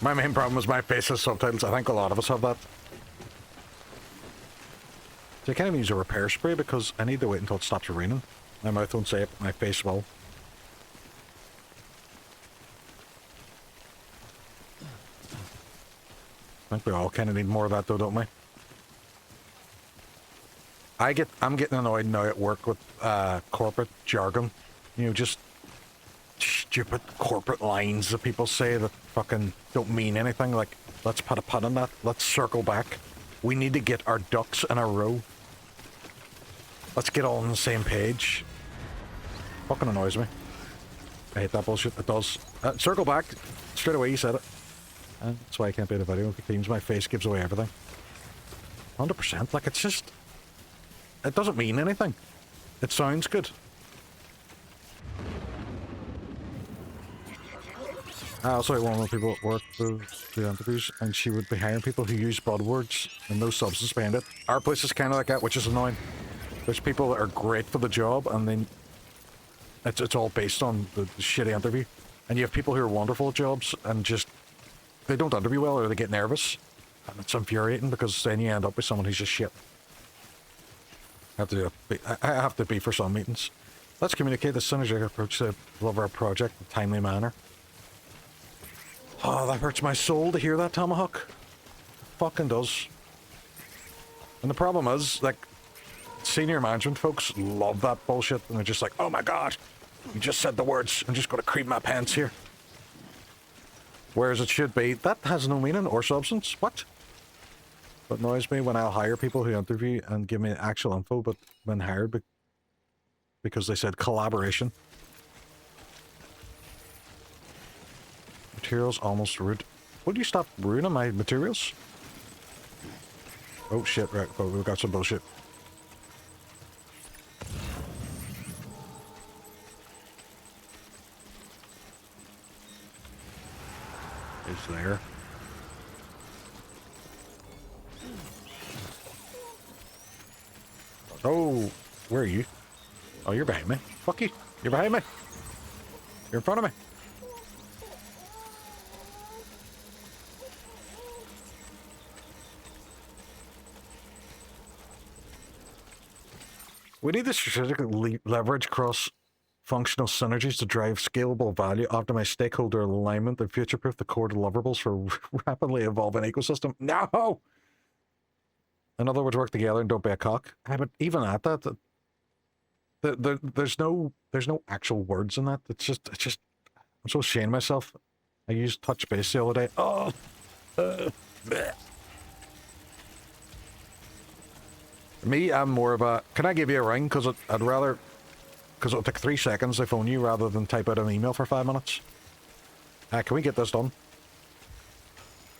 My main problem is my face has subtitles. I think a lot of us have that. So I can't even use a repair spray because I need to wait until it stops raining. My mouth won't say it, my face will. I think we all kind of need more of that though, don't we? I'm getting annoyed now at work with corporate jargon. You know, just stupid corporate lines that people say that fucking don't mean anything. Like, let's put a pun on that. Let's circle back. We need to get our ducks in a row. Let's get all on the same page. Fucking annoys me. I hate that bullshit. It does. Circle back. Straight away you said it. That's why I can't play the video games. My face gives away everything. 100%. Like, it's just... It doesn't mean anything. It sounds good. I also had one of the people at work do interviews, and she would be hiring people who use buzzwords and no substance behind it. Our place is kind of like that, which is annoying. There's people that are great for the job, and then it's all based on the shitty interview. And you have people who are wonderful at jobs, and just... They don't interview well, or they get nervous. And it's infuriating, because then you end up with someone who's just shit. I have to be for some meetings. Let's communicate as soon as you approach the deliver a project in a timely manner. Oh, that hurts my soul to hear that, Tomahawk. Fucking does. And the problem is, like, senior management folks love that bullshit, and they're just like, oh my god, you just said the words, I'm just gonna cream my pants here. Whereas it should be, that has no meaning or substance. What? What annoys me when I'll hire people who interview and give me actual info, but when hired because they said collaboration. Materials almost ruined. Would you stop ruining my materials? Oh shit, right, but we've got some bullshit. Is there. Oh, where are you? Oh, you're behind me. Fuck you. You're behind me. You're in front of me. We need to strategically leverage cross-functional synergies to drive scalable value, optimize stakeholder alignment, and future-proof the core deliverables for a rapidly evolving ecosystem. No! In other words, work together and don't be a cock. But even at that, there's no actual words in that. It's just, I'm so ashamed of myself. I used touch base the other day. Oh! Bleh. Me, I'm more of a, can I give you a ring? Because I'd rather, because it'll take 3 seconds to phone you rather than type out an email for 5 minutes. Can we get this done?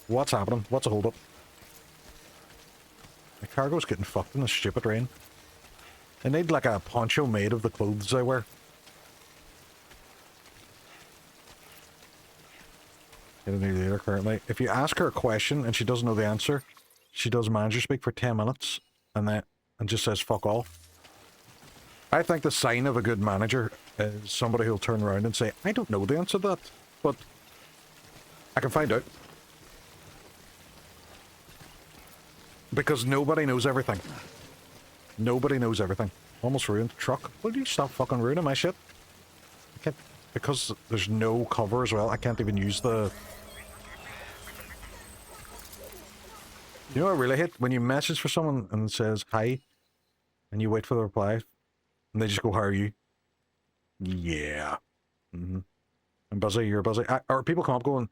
What's happening? What's the hold up? My cargo's getting fucked in the stupid rain. I need like a poncho made of the clothes I wear. Get a new leader currently. If you ask her a question and she doesn't know the answer, she does manager speak for 10 minutes and just says fuck off. I think the sign of a good manager is somebody who'll turn around and say, I don't know the answer to that, but I can find out. Because nobody knows everything. Nobody knows everything. Almost ruined the truck. Will you stop fucking ruining my shit? I can't, because there's no cover as well, I can't even use the... You know what I really hate? When you message for someone and it says hi, and you wait for the reply, and they just go, how are you? Yeah. I'm busy, you're busy. Or people come up going,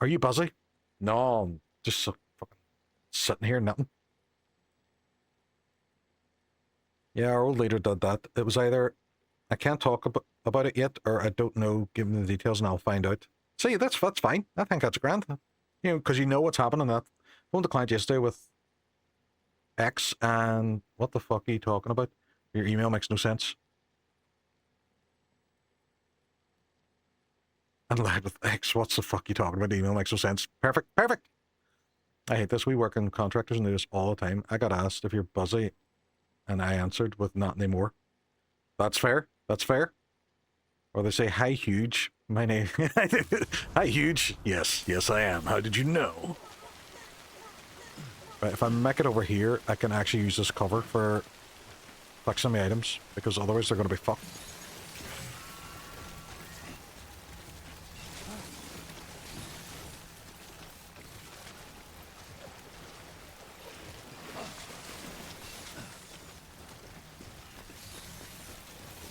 are you busy? No, I'm just so fucking sitting here, nothing. Yeah, our old leader did that. It was either, I can't talk about it yet, or I don't know, give me the details and I'll find out. See, that's fine. I think that's grand. You know, because you know what's happening. That phoned the client yesterday with X, and what the fuck are you talking about? Your email makes no sense. And live with X, what's the fuck you talking about? The email makes no sense. Perfect. I hate this. We work in contractors and do this all the time. I got asked if you're busy, and I answered with not anymore. That's fair. Or they say, hi, huge. My name. Hi, huge. Yes, I am. How did you know? Right, if I make it over here, I can actually use this cover for fixing my items, because otherwise they're going to be fucked.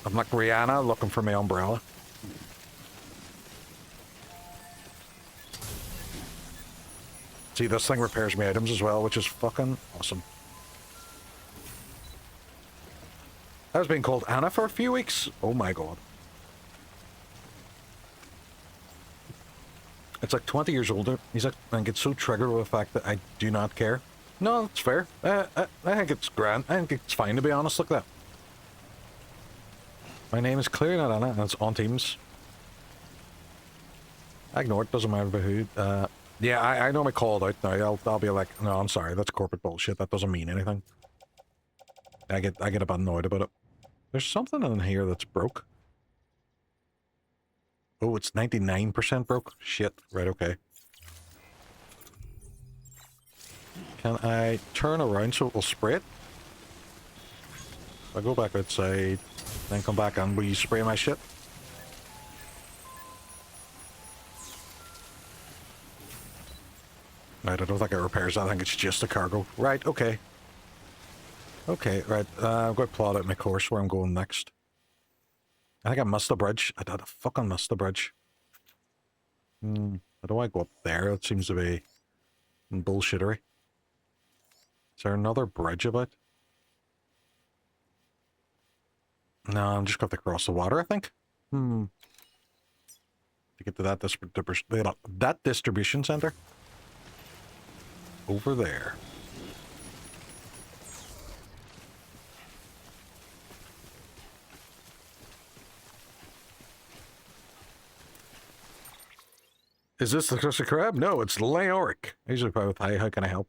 I'm like Rihanna looking for my umbrella. See, this thing repairs my items as well, which is fucking awesome. I was being called Anna for a few weeks. Oh my god. It's like 20 years older. He's like, and gets so triggered with the fact that I do not care. No, it's fair. I think it's grand. I think it's fine to be honest like that. My name is clearly not Anna, and it's on Teams. I ignore it, doesn't matter about who. Yeah, I normally call it out now. I'll be like, no, I'm sorry, that's corporate bullshit. That doesn't mean anything. I get a bit annoyed about it. There's something in here that's broke. Oh, it's 99% broke? Shit, right, okay. Can I turn around so it will spray it? If I go back outside, then come back in, will you spray my shit? Right, I don't think it repairs that. I think it's just a cargo. Right, okay. Okay, right. I'm going to plot out my course where I'm going next. I think I missed the bridge. I fucking missed the bridge. How do I go up there? It seems to be bullshittery. there another bridge about? No, I'm just going to cross the water, I think. To get to that distribution center. Over there. Is this the Krusty Krab? No, it's Leoric. Usually probably with hi, how can I help?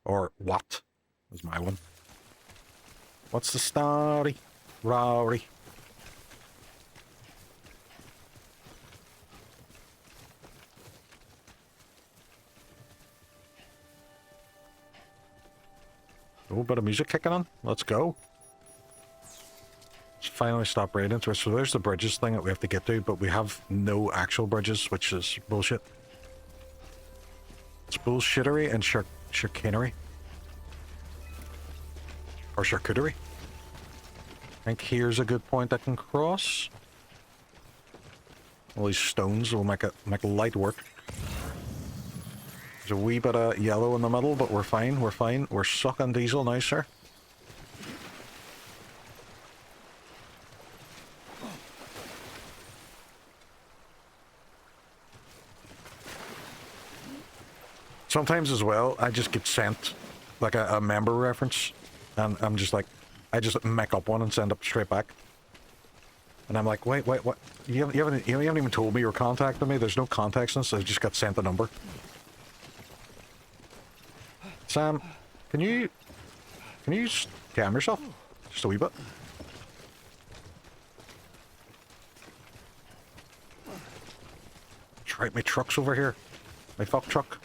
Or what? Is my one. What's the story? Rory. A little bit of music kicking on. Let's go. Let's finally stop right into it. So there's the bridges thing that we have to get to, but we have no actual bridges, which is bullshit. It's bullshittery and chicanery. Or charcuterie. I think here's a good point I can cross. All these stones will make light work. There's a wee bit of yellow in the middle, but we're fine, we're fine. We're sucking diesel now, sir. Sometimes as well, I just get sent like a member reference, and I'm just like, I just make up one and send it straight back. And I'm like, wait, what? You haven't even told me you're contacting me. There's no context in this. I just got sent the number. Sam, can you scam yourself? Just a wee bit. That's right, my truck's over here. My fuck truck.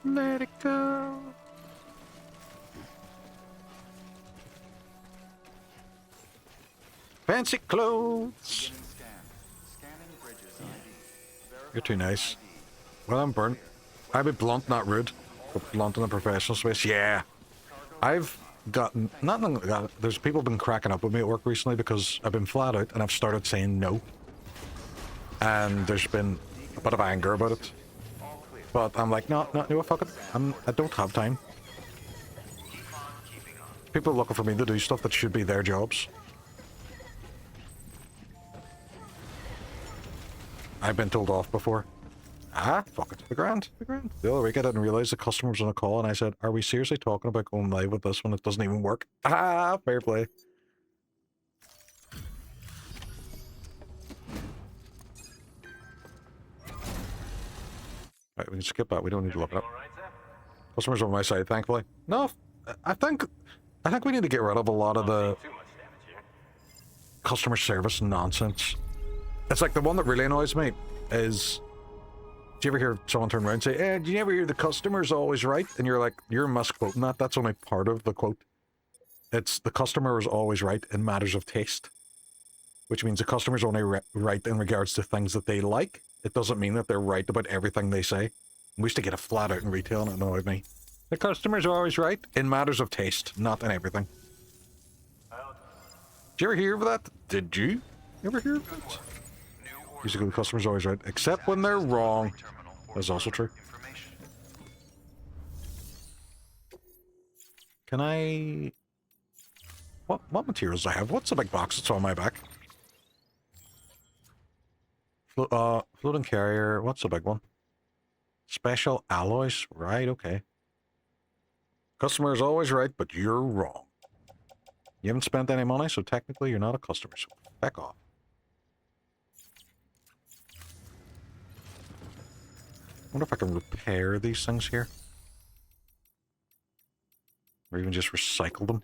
Let it go. Fancy clothes. You're too nice. Well, I'm burnt. I'd be blunt, not rude. But blunt in the professional space. Yeah. I've gotten... There's people been cracking up with me at work recently because I've been flat out and I've started saying no. And there's been a bit of anger about it. But I'm like, no, fuck it. I don't have time. People are looking for me to do stuff that should be their jobs. I've been told off before. Ah, fuck it. The grand. The other week I didn't realize the customer was on a call and I said, are we seriously talking about going live with this when it doesn't even work? Ah, fair play. Right, we can skip that. We don't need to look it up. Customers on my side, thankfully. No, I think we need to get rid of a lot of the customer service nonsense. It's like the one that really annoys me is... Do you ever hear someone turn around and say, do you ever hear the customer's always right? And you're like, you're misquoting that. That's only part of the quote. It's the customer is always right in matters of taste. Which means the customer's only right in regards to things that they like. It doesn't mean that they're right about everything they say. We used to get it flat out in retail and it annoyed me. The customer's always right in matters of taste, not in everything. Did you ever hear of that? Did you ever hear of that? Basically, the customer's always right, except when they're wrong. That's also true. Can I... What materials do I have? What's the big box that's on my back? Floating carrier. What's the big one? Special alloys. Right, okay. Customer's always right, but you're wrong. You haven't spent any money, so technically you're not a customer, so back off. I wonder if I can repair these things here. Or even just recycle them.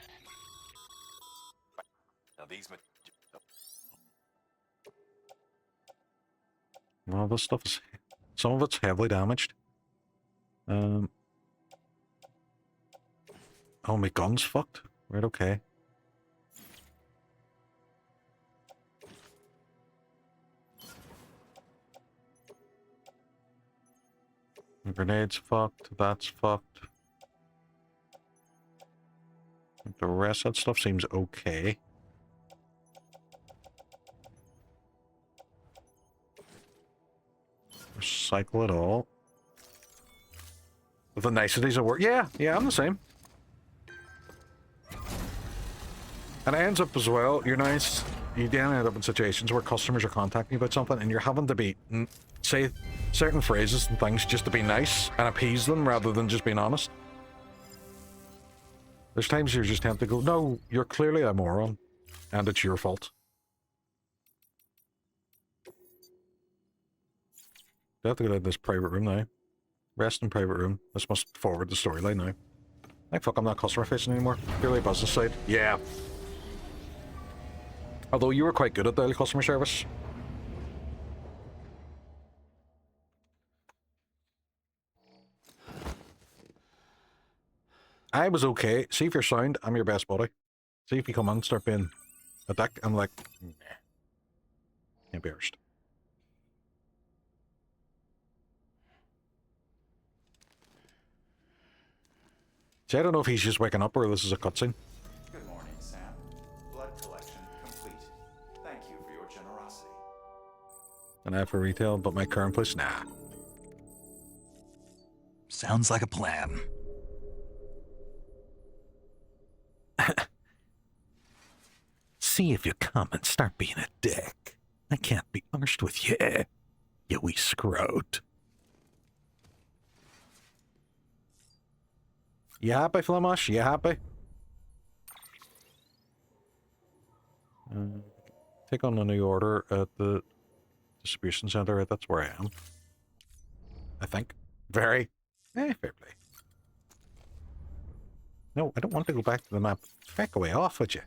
Now these
Well, this stuff is... Some of it's heavily damaged. Oh, my gun's fucked. Right, okay. The grenade's fucked. That's fucked. The rest of that stuff seems okay. Recycle it all. With the niceties of work. Yeah, I'm the same. And it ends up as well, you're nice. You then end up in situations where customers are contacting you about something and you're having to be say certain phrases and things just to be nice and appease them rather than just being honest. There's times you're just tempted to go, no, you're clearly a moron and it's your fault. I have to go to this private room now. Rest in private room. This must forward the storyline now. Like, fuck, I'm not customer facing anymore. Purely business side. Yeah. Although you were quite good at the customer service. I was okay. See if you're sound, I'm your best buddy. See if you come on and start being a dick, I'm like, nah. Embarrassed. See, I don't know if he's just waking up or this is a cutscene.
Good morning, Sam. Blood collection complete. Thank you for your generosity.
And I have for retail, but my current place, nah.
Sounds like a plan. See if you come and start being a dick. I can't be arsed with you, you wee scrote.
You happy, Flamash? You happy? Take on a new order at the distribution center. Right, that's where I am. I think. Very. Fair play. No, I don't want to go back to the map. Back away off with you.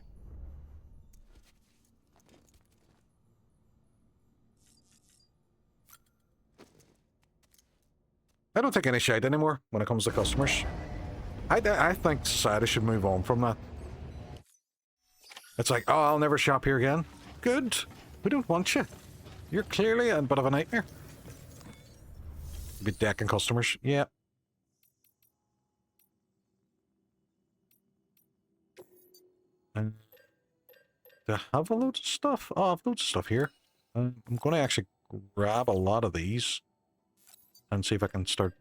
I don't think any shite anymore when it comes to customers. I think society should move on from that. It's like, oh, I'll never shop here again. Good. We don't want you. You're clearly a bit of a nightmare. Be decking customers. Yeah. And do I have a load of stuff? Oh, I have loads of stuff here. I'm going to actually grab a lot of these and see if I can start.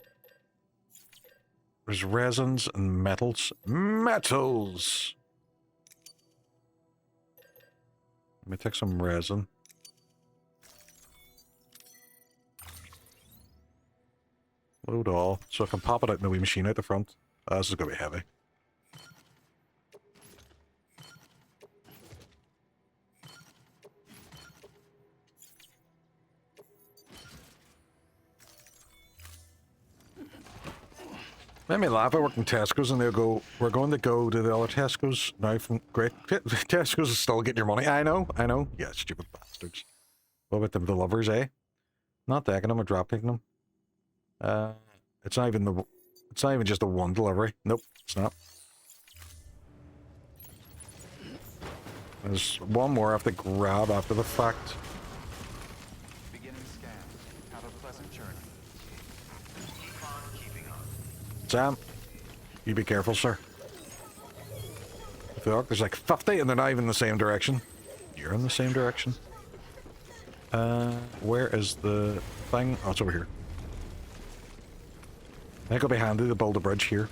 There's resins and metals. Metals! Let me take some resin. Load all. So I can pop it out in the wee machine out the front. Oh, this is going to be heavy. Made me laugh. I work in Tesco's and they'll go, we're going to go to the other Tesco's now from great. Tesco's is still getting your money. I know. Yeah, stupid bastards. What about them deliverers, eh? Not taking them or drop kicking them. It's not even just a one delivery. Nope, it's not. There's one more I have to grab after the fact.
Beginning scan. Have a pleasant journey.
Sam, you be careful, sir. I feel like there's like 50 and they're not even in the same direction. You're in the same direction. Where is the thing? Oh, it's over here. I think it'll be handy to build a bridge here.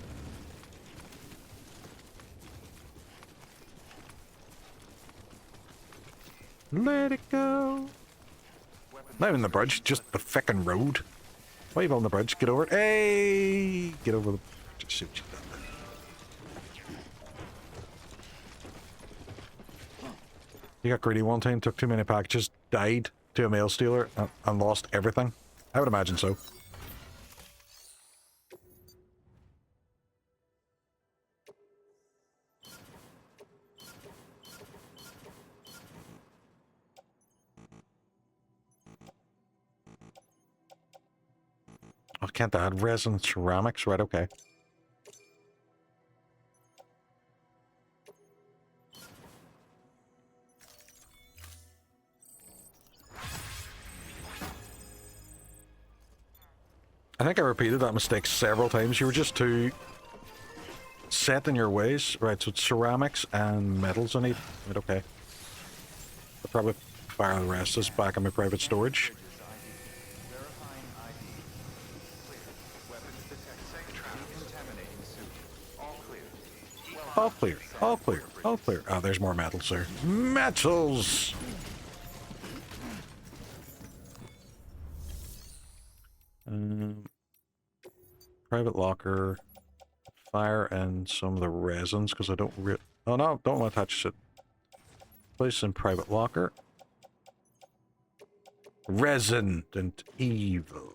Let it go. Not even the bridge, just the frickin' road. Why are you building the bridge? Get over it. Hey! Get over the... Just shoot you down there. You got greedy one time, took too many packages, died to a mail stealer, and lost everything? I would imagine so. Oh, can't add resin ceramics? Right, okay. I think I repeated that mistake several times. You were just too set in your ways. Right, so it's ceramics and metals I need. Right, okay. I'll probably fire the rest of this back in my private storage. All clear, all clear, all clear. Oh, there's more metals there. Metals! Private locker. Fire and some of the resins, because I don't oh no, don't want to touch it. Place in private locker. Resident evil.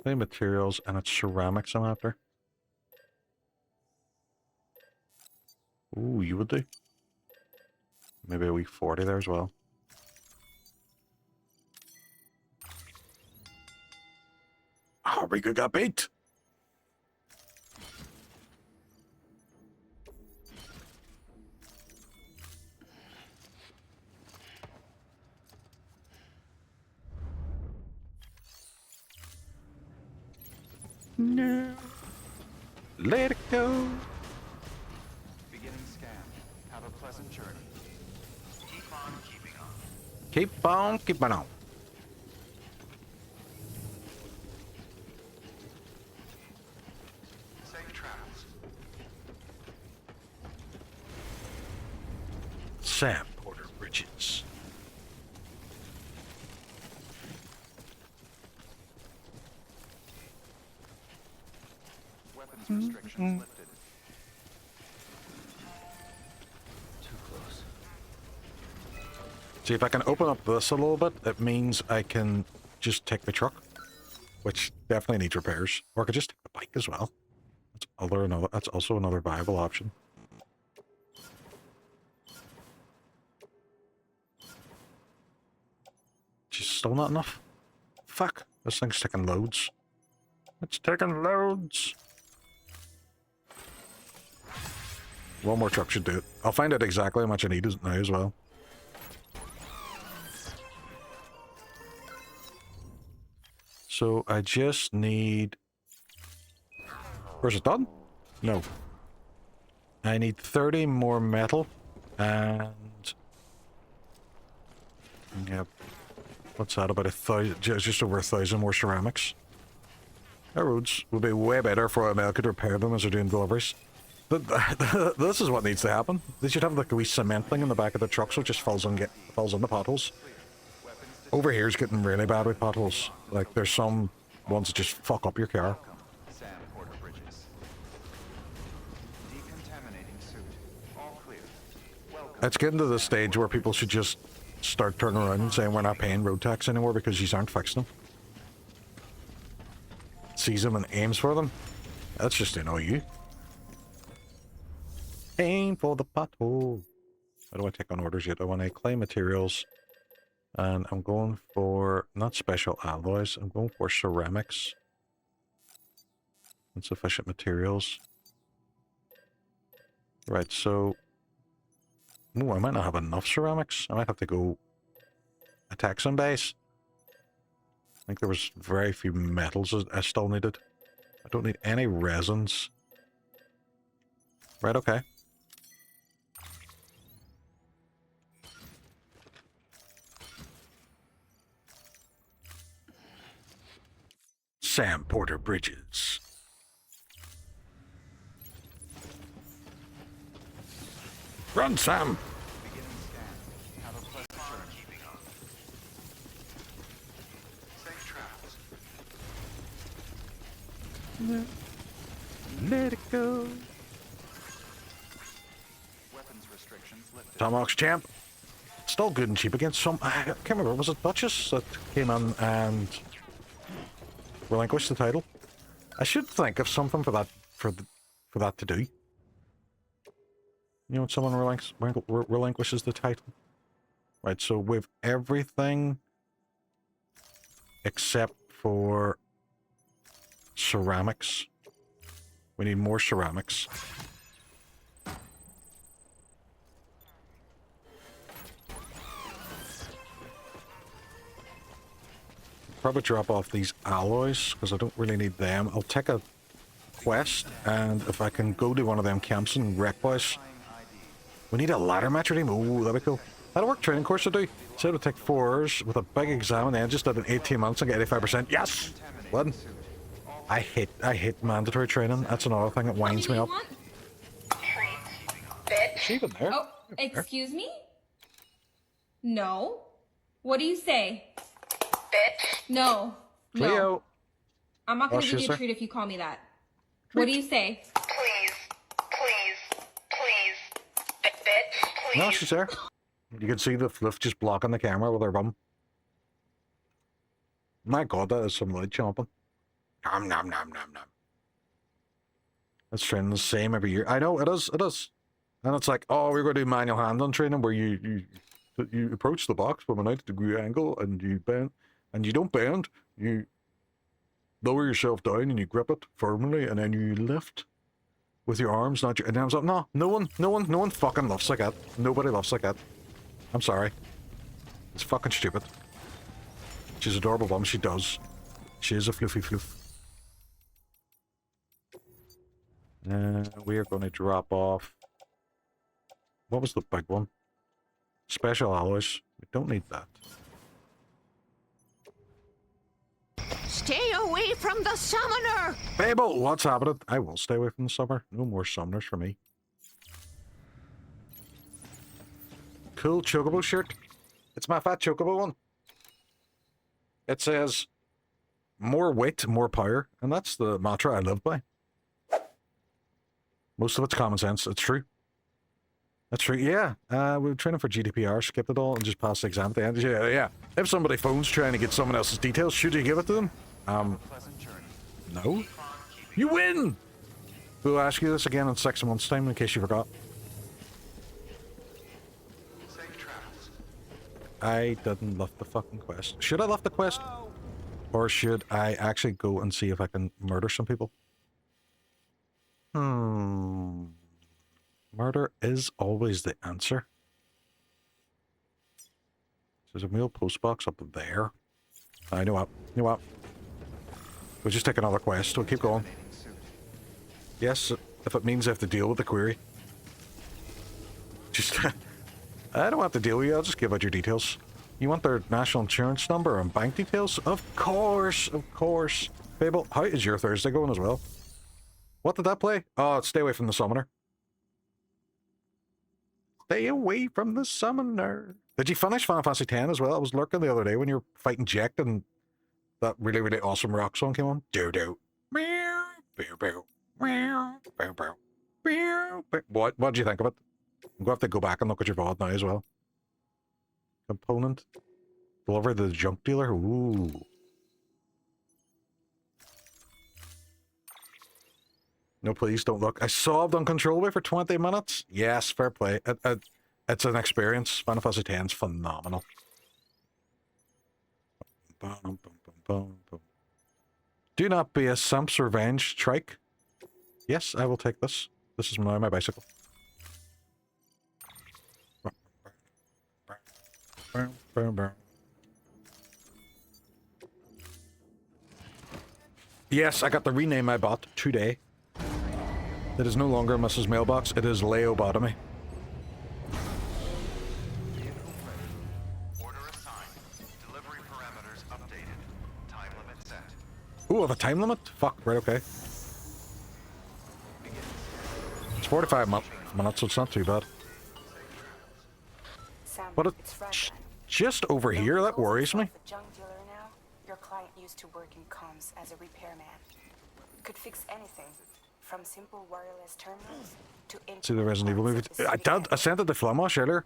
Clay materials, and it's ceramics I'm after. Ooh, you would do. Maybe a wee 40 there as well. Oh, we got beat. No. Let it go.
Beginning scan. Have a pleasant journey. Keep on keeping on.
Keep on keeping on.
Safe travels.
Sam Porter Bridges.
Weapons restrictions lifted.
Too close. See, if I can open up this a little bit, it means I can just take the truck, which definitely needs repairs. Or I could just take the bike as well. That's also another viable option. Just still not enough. Fuck, this thing's taking loads. It's taking loads. One more truck should do it. I'll find out exactly how much I need now as well. So I just need... Where's it done? No. I need 30 more metal and... Yep. What's that? About 1,000, just over 1,000 more ceramics. Our roads will be way better for a could repair them as they're doing deliveries. This is what needs to happen. They should have like a wee cement thing in the back of the truck so it just falls on the potholes. Over here is getting really bad with potholes. Like there's some ones that just fuck up your car.
Sam Porter Bridges. Decontaminating suit. All clear. Welcome.
It's getting to the stage where people should just start turning around and saying we're not paying road tax anymore because you aren't fixing them. Sees them and aims for them. That's just annoy you. Aim for the pothole. How do I take on orders yet? I want to clay materials. And I'm going for, not special alloys, I'm going for ceramics. Insufficient materials. Right, so... Ooh, I might not have enough ceramics. I might have to go attack some base. I think there was very few metals I still needed. I don't need any resins. Right, okay. Sam Porter Bridges. Run, Sam!
Beginning scan. Have a pleasant journey. Keeping on. Safe travels.
Let it go.
Weapons restrictions lifted.
Tomahawk's champ. Still good and cheap against some... I can't remember, was it Duchess that came in and relinquished the title? I should think of something for that for that to do. You know, when someone relinquishes the title. Right, so with everything except for ceramics. We need more ceramics. probably drop off these alloys, because I don't really need them. I'll take a quest, and if I can go to one of them camps and wreck boys. We need a ladder match team. Ooh, that'd be cool. That'll work training course to do. Said it would take 4 hours with a big exam, and then just did an 18 months and get 85%. Yes! Blood. I hate mandatory training. That's another thing that winds me up. Is she even there?
Oh, excuse me? No. What do you say? No. No.
Cleo.
I'm not going to
Oh,
give
she's
you a
there?
treat if you call me that. What do you say?
No, she's there. You can see the fluff just blocking the camera with her bum. My god, that is some lid chomping. Nom nom nom nom nom. It's training the same every year. I know, it is, it is. And it's like, oh, we're going to do manual handling training where you approach the box from a 90-degree angle and you bend, and you don't bend, you lower yourself down and you grip it firmly and then you lift with your arms, not your arms up. No, no one fucking loves like that. Nobody loves like that. I'm sorry. It's fucking stupid. She's adorable bum, she does. She is a fluffy floof. We are going to drop off. What was the big one? Special alloys. We don't need that.
Stay away from the summoner!
Babel, what's happening? I will stay away from the summer. No more summoners for me. Cool chocobo shirt. It's my fat chocobo one. It says, more weight, more power. And that's the mantra I live by. Most of it's common sense. It's true. That's true. Yeah. We were training for GDPR, skipped it all, and just passed the exam at the end. Yeah, yeah. If somebody phones trying to get someone else's details, should you give it to them? No. You win! We'll ask you this again in 6 months' time, in case you forgot. I didn't lift the fucking quest. Should I lift the quest? Or should I actually go and see if I can murder some people? Murder is always the answer. There's a mail post box up there. I know what. You know what? We'll just take another quest. We'll keep going. Yes, if it means I have to deal with the query. Just... I don't have to deal with you. I'll just give out your details. You want their national insurance number and bank details? Of course, of course. Babel, how is your Thursday going as well? What did that play? Oh, stay away from the summoner. Stay away from the summoner. Did you finish Final Fantasy X as well? I was lurking the other day when you were fighting Jack and that really, really awesome rock song came on. Do-do. Meow. Bow-bow. Meow. Bow-bow. Meow. What did you think of it? I'm going to have to go back and look at your VOD now as well. Component. Deliver the junk dealer. Ooh. No, please don't look. I sobbed uncontrollably for 20 minutes. Yes, fair play. It's an experience. Final Fantasy X is phenomenal. Do not be a simp's revenge, trike. Yes, I will take this. This is now my bicycle. Yes, I got to rename my bot today. It is no longer Mrs. Mailbox, it is Leobotomy.
Order assigned. Delivery parameters updated. Time limit set.
Ooh, I have a time limit? Fuck, right, okay. It's 45 minutes, so it's not too bad.
Sam,
But
it's fragile.
just over here, that worries me.
A junk dealer now. Your client used to work in comms as a repairman. Could fix anything, from simple wireless terminals to
See the Resident Evil movie. I sent it to Flamash earlier,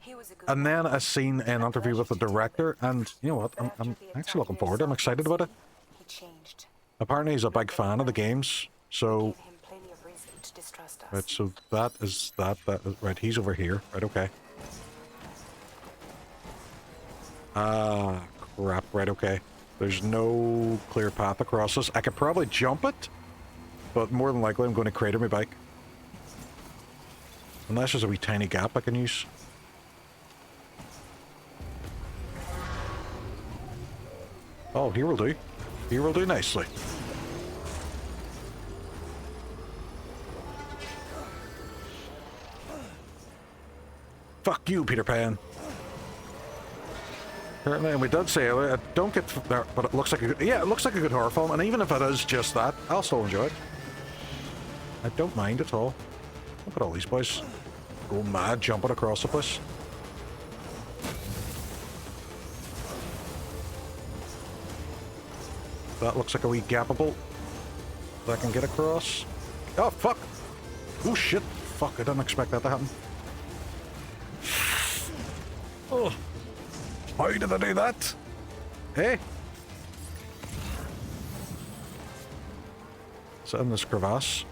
and then I seen an interview with the director, and you know what? I'm actually looking forward. I'm excited about it.
He changed.
Apparently, he's a big fan of the games, so.
Gave him plenty of reason to distrust us.
Right, so that is right. He's over here. Right, okay. Ah, crap. Right, okay. There's no clear path across this. I could probably jump it, but more than likely I'm going to crater my bike. Unless there's a wee tiny gap I can use. Oh, here will do. Here will do nicely. Fuck you, Peter Pan. Apparently, and we did say earlier, I don't get there, but it looks like a good, yeah, it looks like a good horror film, and even if it is just that, I'll still enjoy it. I don't mind at all. Look at all these boys. Going mad, jumping across the place. That looks like a wee gappable that I can get across. Oh, fuck! Oh, shit! Fuck, I didn't expect that to happen. Oh! How did I do that? Hey? Is that in this crevasse?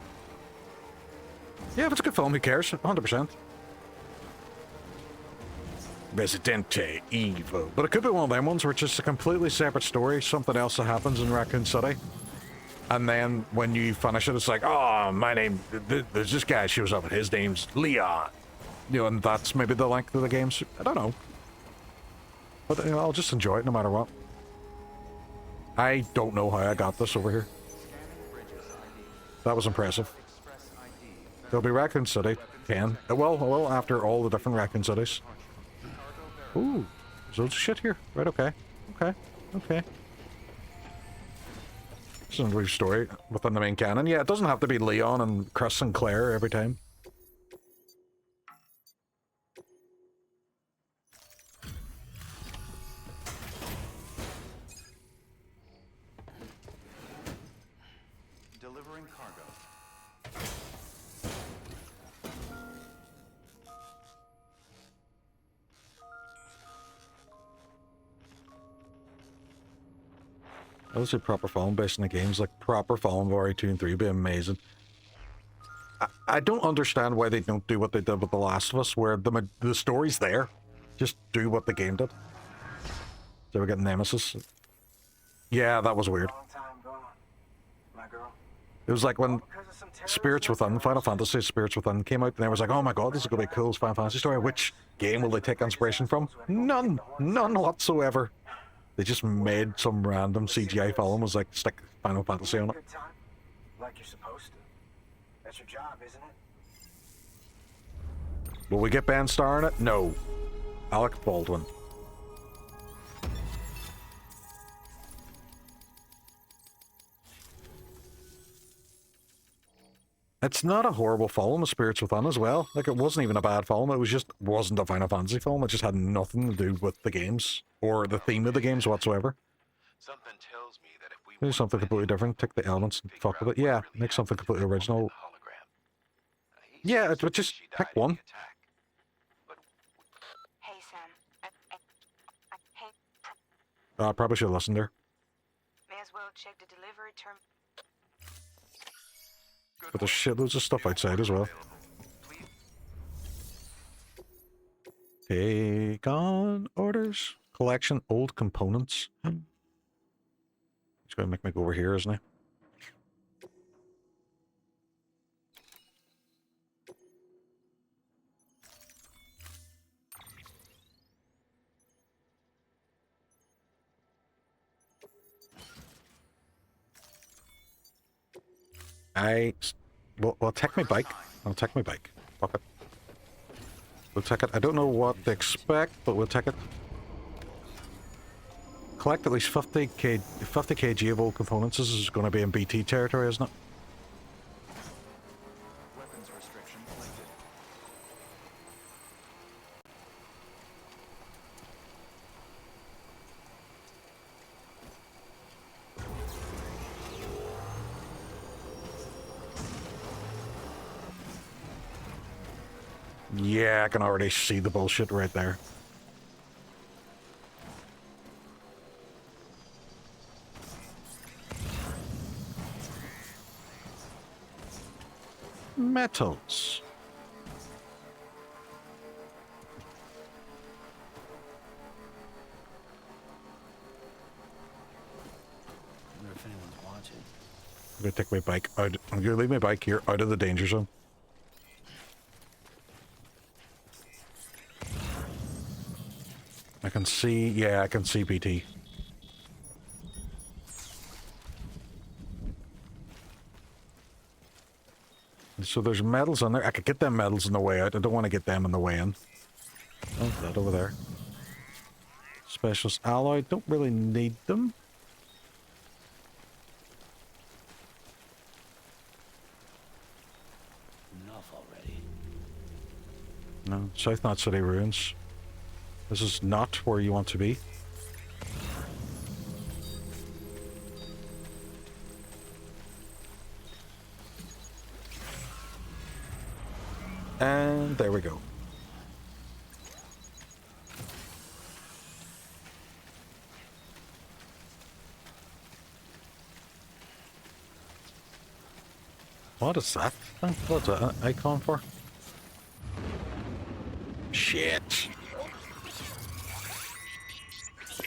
Yeah, if it's a good film, who cares? 100%. Resident Evil. But it could be one of them ones where it's just a completely separate story, something else that happens in Raccoon City. And then when you finish it, it's like, oh, my name, there's this guy shows up and his name's Leon. You know, and that's maybe the length of the game. I don't know. But you know, I'll just enjoy it no matter what. I don't know how I got this over here. That was impressive. There'll be Raccoon City 10. Well, after all the different Raccoon Cities. Ooh, there's loads of shit here. Right, okay. Okay. It's a brief story within the main canon. Yeah, it doesn't have to be Leon and Chris and Claire every time.
Delivering cargo.
I would say proper film based on the games, like proper film of RE2 and 3 would be amazing. I don't understand why they don't do what they did with The Last of Us, where the story's there. Just do what the game did. So we get Nemesis. Yeah, that was weird. It was like when Spirits Within, Final Fantasy Spirits Within came out, and they was like, oh my god, this is going to be a cool Final Fantasy story. Which game will they take inspiration from? None whatsoever. They just made some random CGI film, was like, stick Final Fantasy on it.
Like you're supposed to. That's your job, isn't it?
Will we get Ben Starr in it? No. Alec Baldwin. It's not a horrible film, Spirits Within as well. Like, it wasn't even a bad film. It was just wasn't a Final Fantasy film. It just had nothing to do with the games or the theme of the games whatsoever.
Something tells me that if we
Do something completely different, take the elements and fuck with it. Yeah, make something completely original. Yeah, but just pick one.
Hey, Sam. Hey.
I probably should have listened there.
May as well check the delivery term.
But there's shitloads of stuff outside as well. Take on orders. Collection old components. He's gonna make me go over here, isn't he? Well, take my bike. I'll take my bike. Fuck it. We'll take it. I don't know what to expect, but we'll take it. Collect at least 50 kg of old components. This is going to be in BT territory, isn't it?
Weapons restriction lifted.
Yeah, I can already see the bullshit right there. Metals.
I wonder if anyone's watching.
I'm gonna take my bike out. I'm gonna leave my bike here out of the danger zone. I can see, yeah, I can see BT. So there's medals in there. I could get them medals on the way out. I don't want to get them on the way in. Oh, that over there. Specialist alloy. Don't really need them.
Enough already.
No, South Knot City ruins. This is not where you want to be. And there we go. What is that thing? What's that icon for? Shit.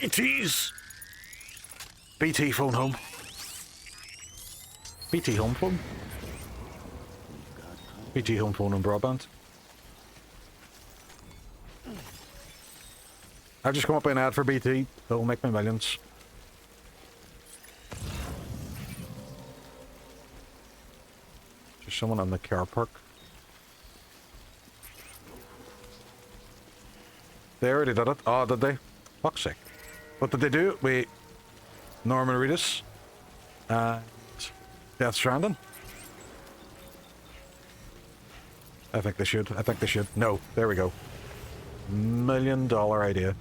BT's. BT phone home. BT home phone. BT home phone and broadband. I've just come up with an ad for BT. It'll make me millions. There's someone on the car park. They already did it. Oh, did they? Fuck's sake. What did they do? Wait. Norman Reedus. And Death Stranding. I think they should. I think they should. No. There we go. $1 million idea.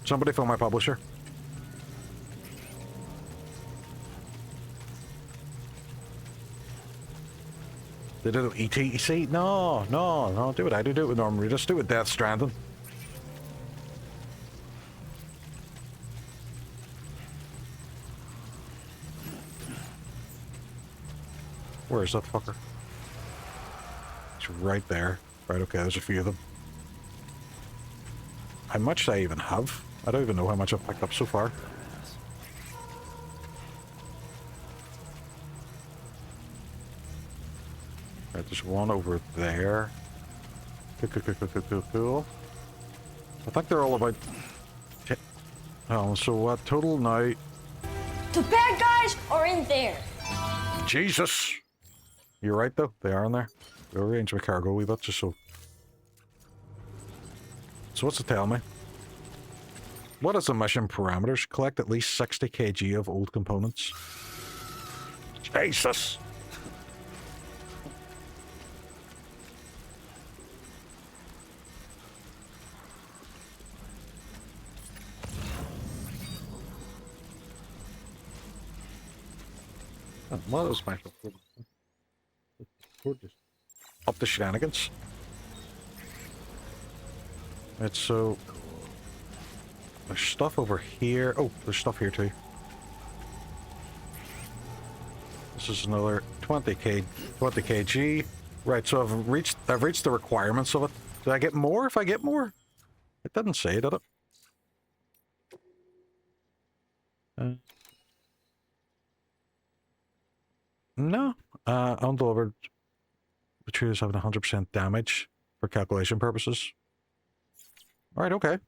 Somebody phone my publisher. They did it with ETC? No, no, no. Do what I do. Do it with Norman Reedus. Do it with Death Stranding. Where is that fucker? It's right there. Right, okay, there's a few of them. How much do I even have? I don't even know how much I've picked up so far. Right, there's one over there. Cool. I think they're all about... so what? Total now...
The bad guys are in there.
Jesus! You're right, though. They are in there. We'll arrange my cargo a wee bit, just so... So what's it tell me? What is the mission parameters? Collect at least 60 kg of old components. Jesus! What is my... Up the shenanigans. Right, so... There's stuff over here. Oh, there's stuff here too. This is another 20 kg. Right, so I've reached the requirements of it. Did I get more if I get more? It didn't say, did it? No. Undelivered materials having 100% damage for calculation purposes. Alright, okay.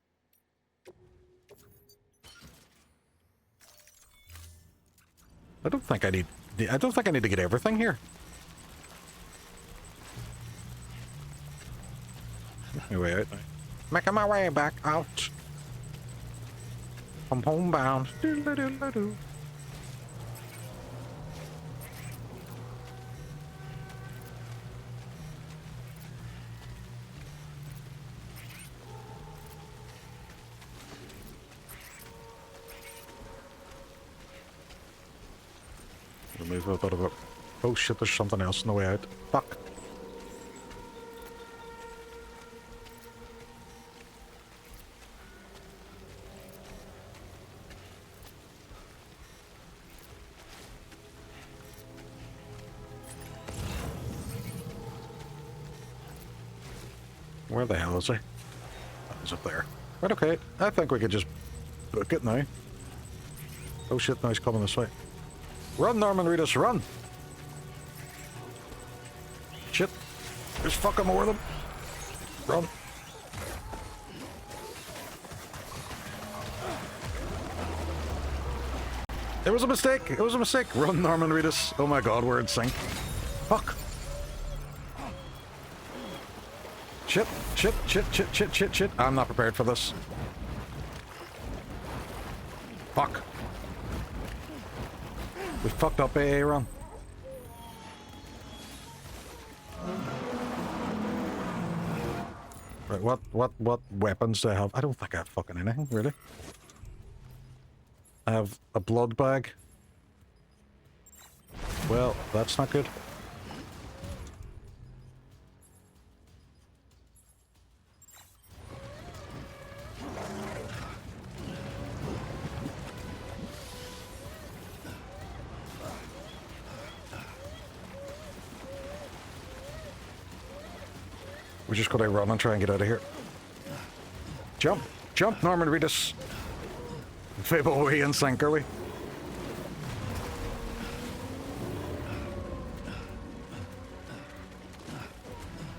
I don't think I need to get everything here. Make my way out now. Making my way back out. I'm homebound. Doodle-doodle-doo. Move a bit of it. Oh shit, there's something else on the way out. Fuck. Where the hell is he? Oh, he's up there. Right, okay. I think we could just book it now. Oh shit, now he's coming this way. Run, Norman Reedus, run! Shit. There's fucking more of them. Run. It was a mistake. It was a mistake. Run, Norman Reedus. Oh my god, we're in sync. Fuck. Shit, shit, shit, shit, shit, shit, shit. I'm not prepared for this. Fuck. We fucked up AA run. Right, what weapons do I have? I don't think I have fucking anything, really. I have a blood bag. Well, that's not good. We just gotta run and try and get out of here. Jump! Jump, Norman Reedus! Fable away in sync, are we?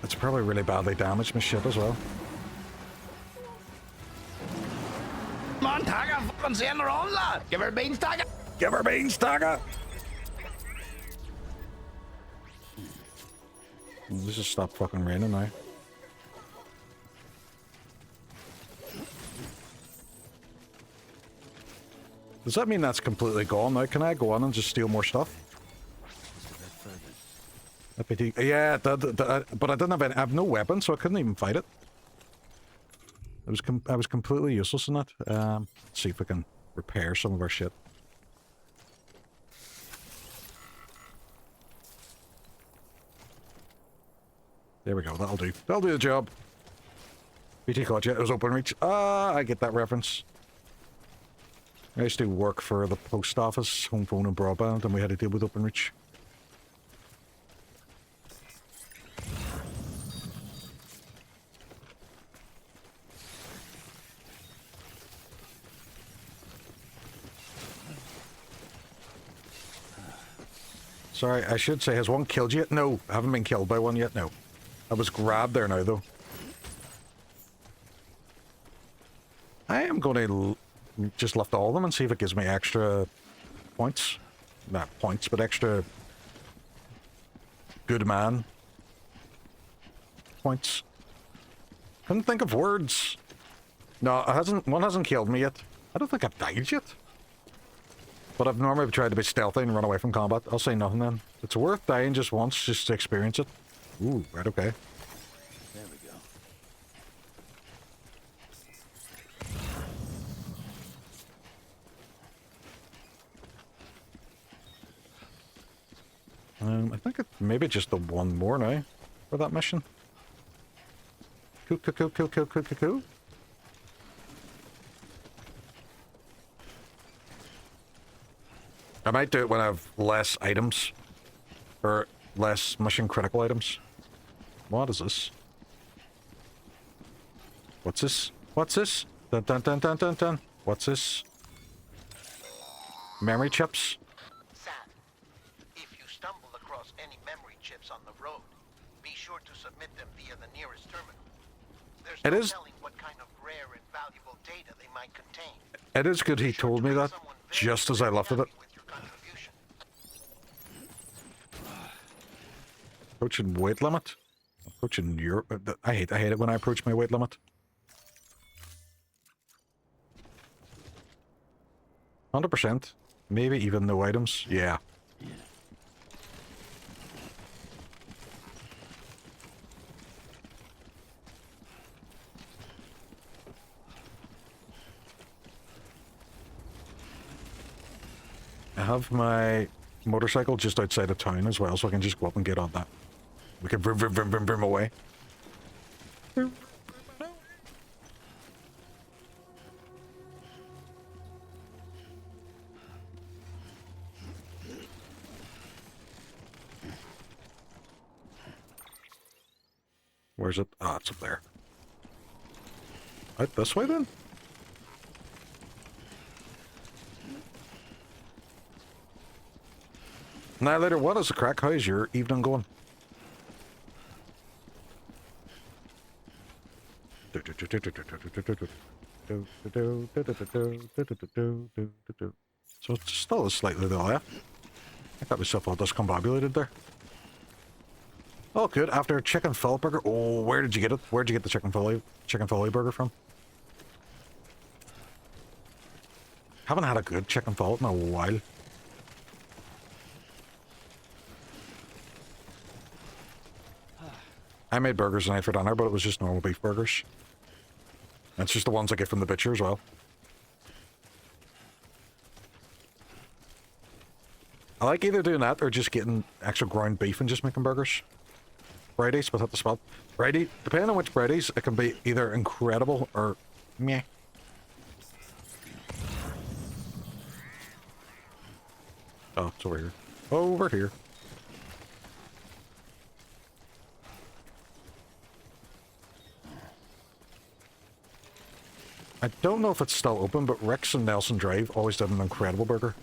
It's probably really badly damaged my ship as well.
Come on, Tagger, fucking send her on, lad! Give her beans, Tagger!
Give her beans, Tagger! Let's just stop fucking raining now. Does that mean that's completely gone now? Can I go on and just steal more stuff? Yeah, it did, but I didn't have any. I have no weapon, so I couldn't even fight it. I was completely useless in that. Let's see if we can repair some of our shit. There we go. That'll do. That'll do the job. BT caught you. It was open reach. Ah, I get that reference. I used to work for the post office, home phone and broadband, and we had to deal with OpenReach. Sorry, I should say, has one killed you yet? No, I haven't been killed by one yet, no. I was grabbed there now, though. I am going to just lift all of them and see if it gives me extra points. Not points, but extra good man points. Couldn't think of words. No, one hasn't killed me yet. I don't think I've died yet. But I've normally tried to be stealthy and run away from combat. I'll say nothing then. It's worth dying just once, just to experience it. Ooh, right, okay.
There we go.
I think maybe just the one more now for that mission. Cool. I might do it when I have less items. Or less mission critical items. What is this? What's this? What's this? Dun dun dun dun dun dun. What's this? Memory chips?
Sam, if you stumble across any memory chips on the road, be sure to submit them via the nearest terminal. There's no telling what kind of rare and valuable data they might contain.
It is good he told me that, just as I lifted it. Approaching weight limit? Approaching your... I hate it when I approach my weight limit. 100%. Maybe even no items. Yeah. I have my motorcycle just outside of town as well, so I can just go up and get on that. We can vroom, vroom, vroom, vroom, vroom away. Where's it? Ah, it's up there. Out this way then? Now later, what is the crack? How's your evening going? So it's still slightly to the left. I got myself all discombobulated there. Oh, good. After chicken fillet burger. Oh, where did you get it? Where'd you get the chicken fillet burger from? Haven't had a good chicken fillet in a while. I made burgers tonight for dinner, but it was just normal beef burgers. And it's just the ones I get from the butcher as well. I like either doing that or just getting extra ground beef and just making burgers. Fridays, but at the spot. Friday, depending on which Fridays, it can be either incredible or meh. Oh, it's over here. Over here. I don't know if it's still open, but Rick's and Nelson Drive always did an incredible burger.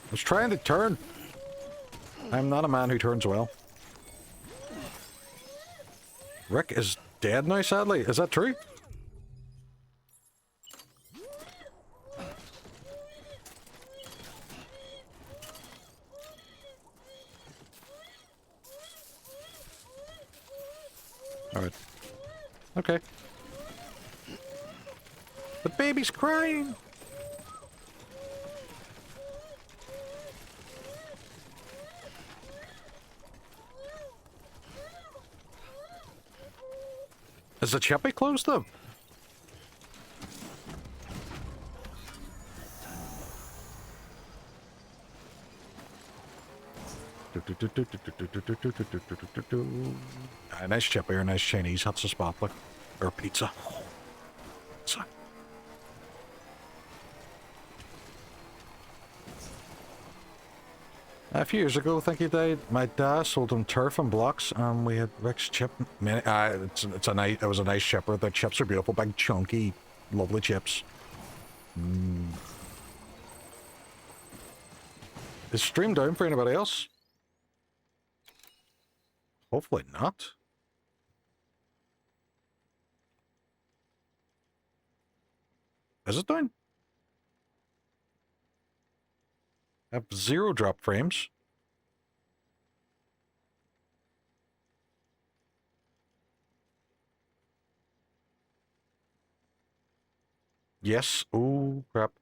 I was trying to turn. I'm not a man who turns well. Rick is dead now, sadly. Is that true? Alright. Okay. The baby's crying! Is the chippy closed up? A nice chippy or a nice Chinese, that's a spot, like. Or pizza. Pizza. A few years ago, I think he died. My dad sold him turf and blocks, and we had Rick's chip. It was a nice chipper. The chips are beautiful, big, chunky, lovely chips. Is stream down for anybody else? Hopefully not. Is it down? I have 0 drop frames. Yes. Oh, crap.